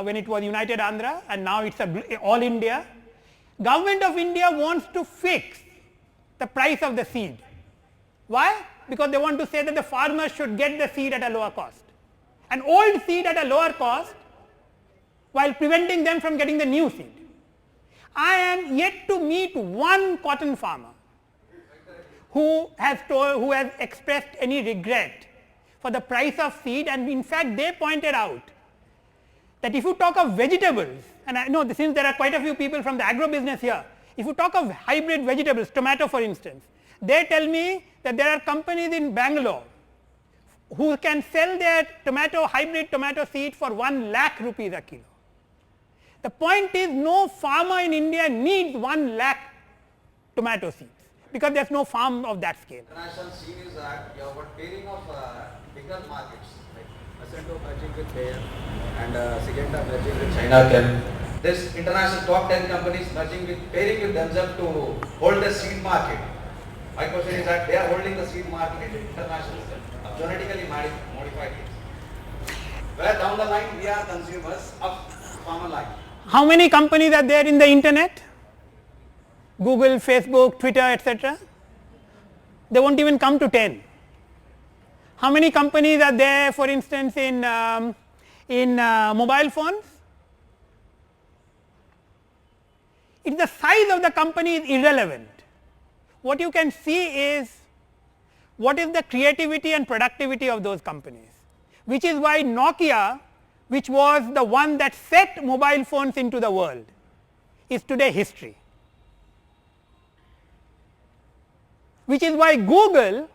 when it was United Andhra, and now it's all India, Government of India wants to fix the price of the seed. Why? Because they want to say that the farmers should get the seed at a lower cost, an old seed at a lower cost, while preventing them from getting the new seed. I am yet to meet one cotton farmer who has expressed any regret for the price of seed, and in fact they pointed out that if you talk of vegetables, and I know since there are quite a few people from the agro business here, if you talk of hybrid vegetables, tomato for instance, they tell me that there are companies in Bangalore who can sell their hybrid tomato seed for 1 lakh rupees a kilo. The point is, no farmer in India needs 1 lakh tomato seeds, because there is no farm of that scale. International scene is that you have got pairing of bigger markets, like Ascento merging with Bayer and Syngenta merging with China. This international top 10 companies pairing with themselves to hold the seed market. My question is that they are holding the seed market internationally, genetically modified things. Where down the line we are consumers of farmer line. How many companies are there in the internet? Google, Facebook, Twitter, etc. They won't even come to 10. How many companies are there, for instance, in mobile phones? It's the size of the company is irrelevant. What you can see is what is the creativity and productivity of those companies, which is why Nokia, which was the one that set mobile phones into the world, is today history. Which is why Google,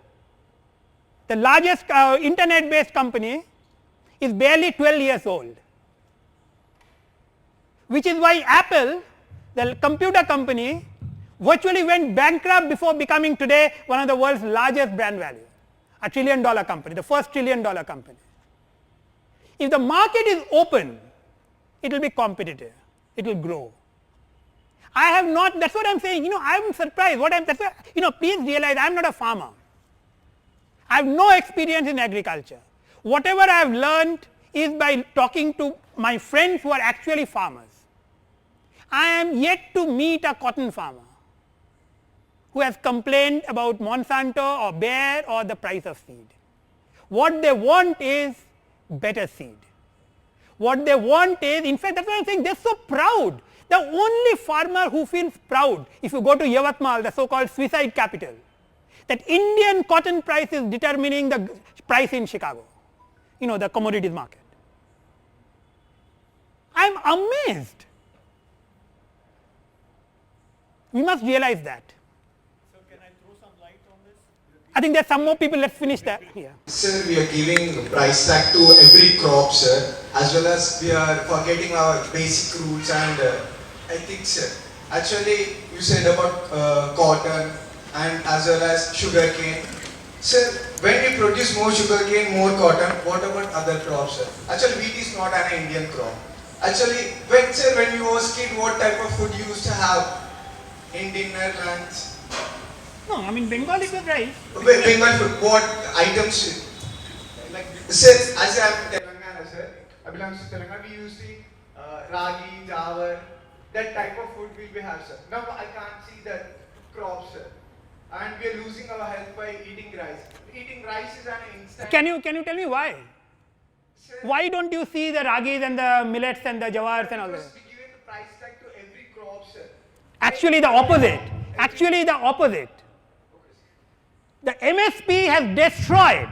the largest internet based company, is barely 12 years old. Which is why Apple, the computer company, virtually went bankrupt before becoming today one of the world's largest brand value, a $1 trillion company, the first $1 trillion company. If the market is open, it will be competitive, it will grow. I have not, that's what I am saying, I am surprised, that's why, please realize I am not a farmer. I have no experience in agriculture. Whatever I have learned is by talking to my friends who are actually farmers. I am yet to meet a cotton farmer who has complained about Monsanto or Bayer or the price of seed. What they want is better seed. What they want is, in fact, that's why I am saying they are so proud. The only farmer who feels proud, if you go to Yavatmal, the so called suicide capital, that Indian cotton price is determining the price in Chicago, the commodities market. I am amazed. We must realize that. So can I throw some light on this? I think there are some more people, let's finish that here. Sir, we are giving price tag to every crop, sir, as well as we are forgetting our basic roots and ethics, sir. Actually, you said about cotton and as well as sugarcane. Sir, when we produce more sugarcane, more cotton, what about other crops, sir? Actually, wheat is not an Indian crop. Actually, when you was kid, what type of food you used to have in dinner, lunch? No, I mean Bengali food, right? Bengal food, what items? Like, sir, as I am Telangana, sir, I belong to Telangana, we used to eat ragi, jawar, that type of food we have, sir. Now I can't see that crop, sir. And we are losing our health by eating rice. Eating rice is an instant. Can you tell me why? Sir, Why don't you see the ragis and the millets and the jawars and all that? because we give the price tag to every crop, sir. Actually the opposite. Actually the opposite. The MSP has destroyed.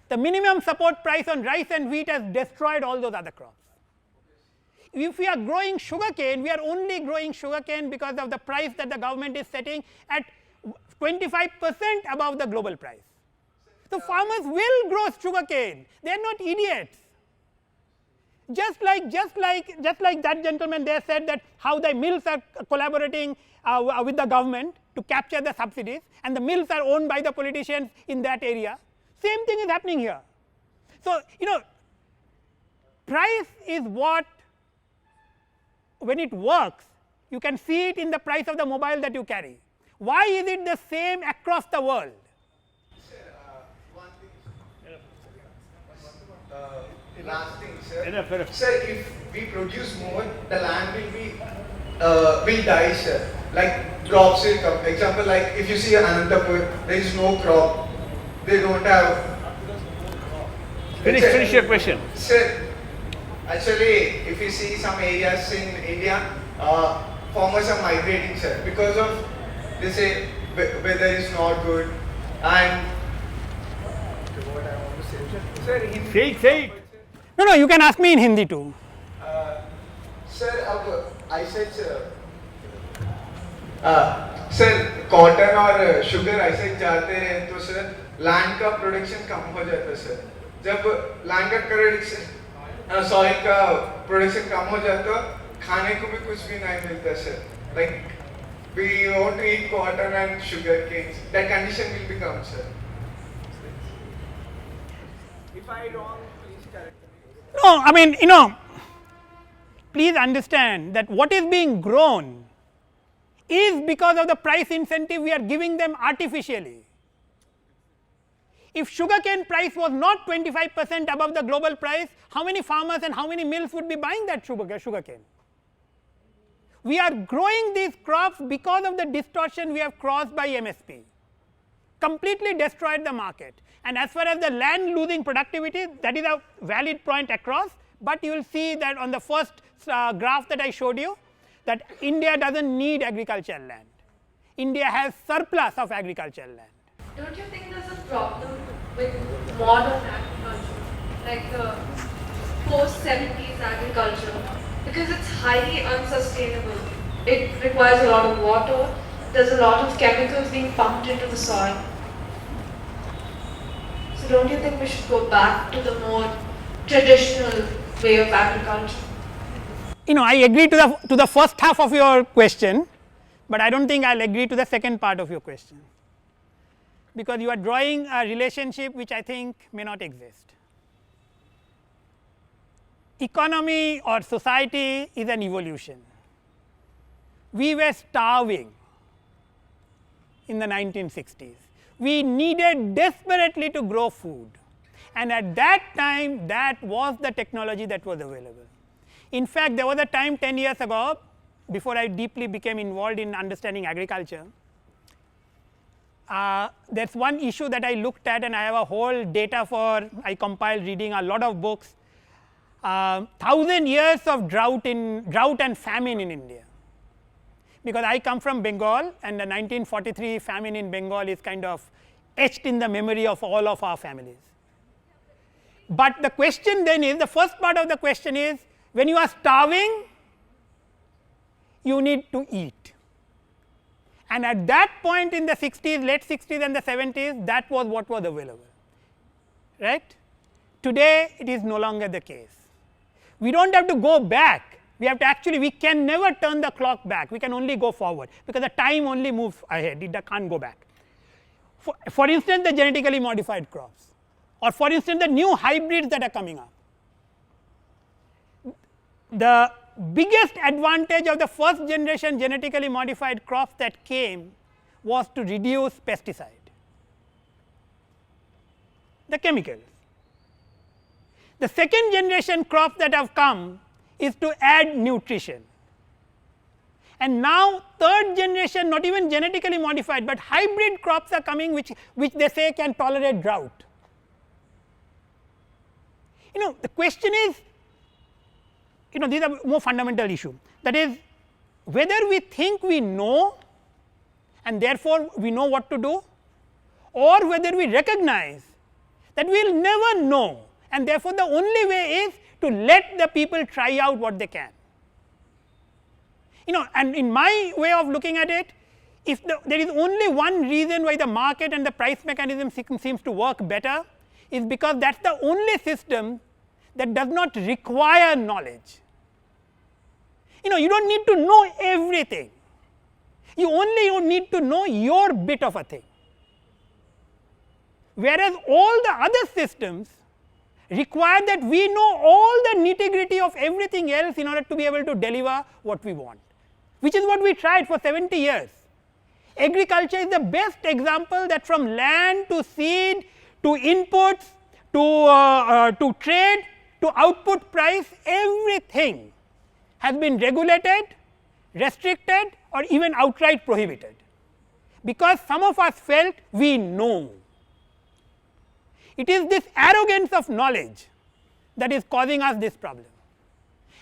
The minimum support price on rice and wheat has destroyed all those other crops. If we are growing sugarcane, we are only growing sugarcane because of the price that the government is setting at 25% above the global price. So farmers will grow sugarcane. They are not idiots. Just like that gentleman there said that how the mills are collaborating with the government to capture the subsidies, and the mills are owned by the politicians in that area. Same thing is happening here. So, price is what, when it works, you can see it in the price of the mobile that you carry. Why is it the same across the world? Last thing, sir. Enough. Sir, if we produce more, the land will die, sir. Like crops will come. Example, like if you see Anantapur, there is no crop. They don't have. Finish your question. Sir, actually, if you see some areas in India, farmers are migrating, sir, because of, they say weather is not good, and what I want to say, sir, say it. No, you can ask me in Hindi too. Sir, I said, sir, cotton और sugar ऐसे जाते हैं तो sir land का production कम हो जाता है sir. जब land का production, soil का production कम हो जाता, खाने को भी कुछ भी नहीं मिलता sir. Like we want to eat cotton and sugar canes. That condition will become, sir. If I wrong, please correct me. No, I mean, please understand that what is being grown is because of the price incentive we are giving them artificially. If sugarcane price was not 25% above the global price, how many farmers and how many mills would be buying that sugarcane? We are growing these crops because of the distortion we have caused by MSP. Completely destroyed the market. And as far as the land losing productivity, that is a valid point across, but you will see that on the first graph that I showed you, that India does not need agricultural land. India has surplus of agricultural land. Don't you think there's a problem with modern agriculture, like the post-70s agriculture? Because it's highly unsustainable. It requires a lot of water, there's a lot of chemicals being pumped into the soil. So don't you think we should go back to the more traditional way of agriculture? I agree to the first half of your question, but I don't think I'll agree to the second part of your question, because you are drawing a relationship which I think may not exist. Economy or society is an evolution. We were starving in the 1960s. We needed desperately to grow food, and at that time that was the technology that was available. In fact, there was a time 10 years ago, before I deeply became involved in understanding agriculture, there is one issue that I looked at, and I have a whole data for, I compiled reading a lot of books, 1,000 years of drought and famine in India. Because I come from Bengal, and the 1943 famine in Bengal is kind of etched in the memory of all of our families. But the question then is, the first part of the question is, when you are starving, you need to eat. And at that point in the 60s, late 60s and the 70s, that was what was available, right? Today, it is no longer the case. We do not have to go back. We have to actually, we can never turn the clock back. We can only go forward, because the time only moves ahead. It can't go back. For instance, the genetically modified crops, or for instance, the new hybrids that are coming up. The biggest advantage of the first generation genetically modified crops that came was to reduce pesticide, the chemicals. The second generation crops that have come is to add nutrition. And now third generation, not even genetically modified, but hybrid crops are coming which they say can tolerate drought. The question is, these are more fundamental issue, that is whether we think we know and therefore we know what to do, or whether we recognize that we will never know, and therefore the only way is to let the people try out what they can. And in my way of looking at it, if there is only one reason why the market and the price mechanism seems to work better, is because that is the only system that does not require knowledge. You do not need to know everything, you only need to know your bit of a thing. Whereas all the other systems require that we know all the nitty-gritty of everything else in order to be able to deliver what we want, which is what we tried for 70 years. Agriculture is the best example that from land to seed to inputs to trade to output price, everything has been regulated, restricted, or even outright prohibited, because some of us felt we know. It is this arrogance of knowledge that is causing us this problem,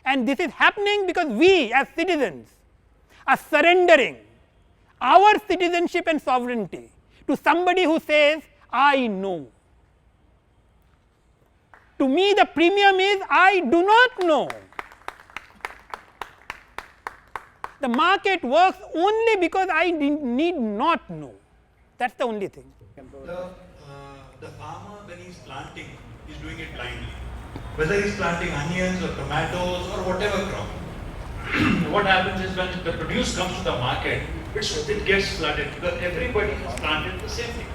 and this is happening because we as citizens are surrendering our citizenship and sovereignty to somebody who says, I know. To me, the premium is I do not know. The market works only because I need not know. That is the only thing. The farmer, when he is planting, is doing it blindly. Whether he is planting onions or tomatoes or whatever crop. What happens is when the produce comes to the market, it gets flooded because everybody has planted the same thing.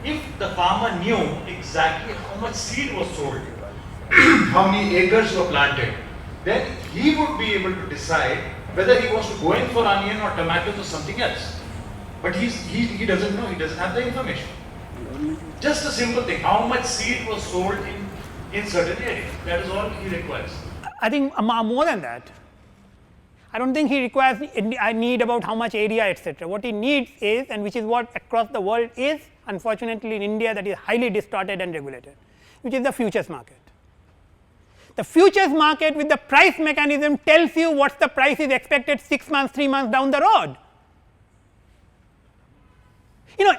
If the farmer knew exactly how much seed was sold, how many acres were planted, then he would be able to decide whether he wants to go in for onion or tomatoes or something else. But he doesn't know, he doesn't have the information. Just a simple thing, how much seed was sold in certain areas, that is all he requires. I think more than that. I do not think he requires a need about how much area, etc. What he needs is, and which is what across the world is, unfortunately in India that is highly distorted and regulated, which is the futures market. The futures market with the price mechanism tells you what the price is expected 6 months, 3 months down the road.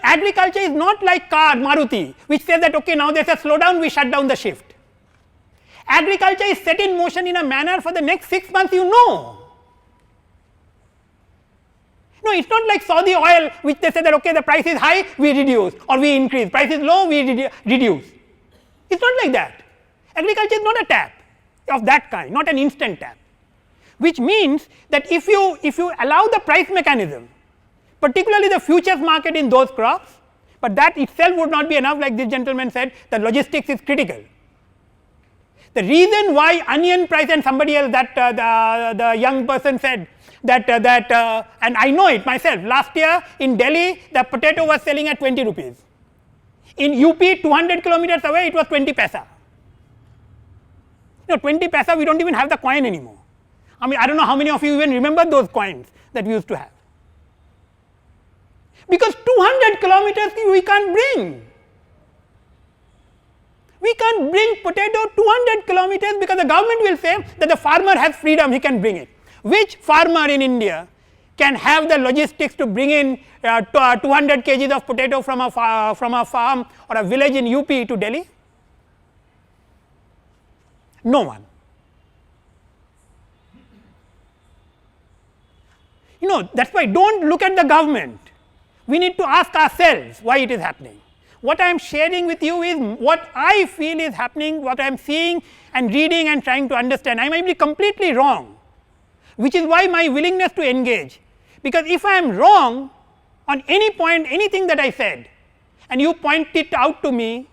Agriculture is not like car, Maruti, which says that okay, now there is a slowdown, we shut down the shift. Agriculture is set in motion in a manner for the next 6 months, you know. No, it is not like Saudi oil, which they say that okay, the price is high, we reduce, or we increase, price is low, we reduce. It is not like that. Agriculture is not a tap of that kind, not an instant tap, which means that if you allow the price mechanism, particularly the futures market in those crops, but that itself would not be enough, like this gentleman said, the logistics is critical. The reason why onion price, and somebody else, that the young person said that and I know it myself, last year in Delhi the potato was selling at 20 rupees. In UP 200 kilometers away it was 20 paisa. 20 paisa, we do not even have the coin anymore. I mean, I do not know how many of you even remember those coins that we used to have. Because 200 kilometers we can't bring. We can't bring potato 200 kilometers because the government will say that the farmer has freedom, he can bring it. Which farmer in India can have the logistics to bring in 200 kgs of potato from a farm or a village in UP to Delhi? No one. That is why do not look at the government. We need to ask ourselves why it is happening. What I am sharing with you is what I feel is happening, what I am seeing and reading and trying to understand. I might be completely wrong, which is why my willingness to engage, because if I am wrong on any point, anything that I said, and you point it out to me,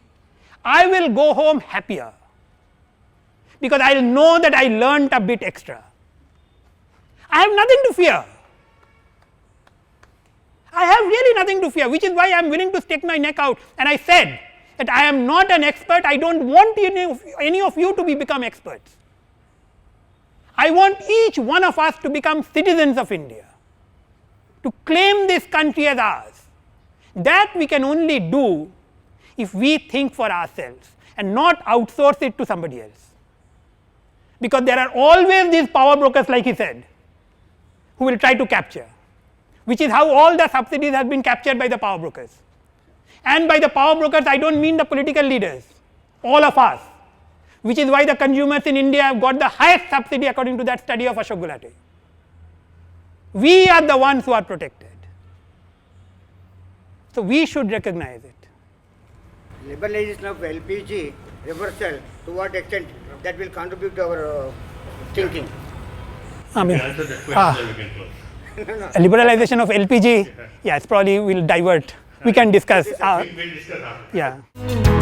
I will go home happier, because I will know that I learnt a bit extra. I have nothing to fear. I have really nothing to fear, which is why I am willing to stick my neck out, and I said that I am not an expert, I do not want any of you to become experts. I want each one of us to become citizens of India, to claim this country as ours. That we can only do if we think for ourselves and not outsource it to somebody else. Because there are always these power brokers, like he said, who will try to capture, which is how all the subsidies have been captured by the power brokers. And by the power brokers, I do not mean the political leaders, all of us, which is why the consumers in India have got the highest subsidy according to that study of Ashok Gulati. We are the ones who are protected. So, we should recognize it. Liberalization of LPG reversal, to what extent that will contribute to our thinking? I mean, answer that question, then we can close. Liberalization of LPG, yes, probably will divert. We can discuss. We'll discuss after. Yeah.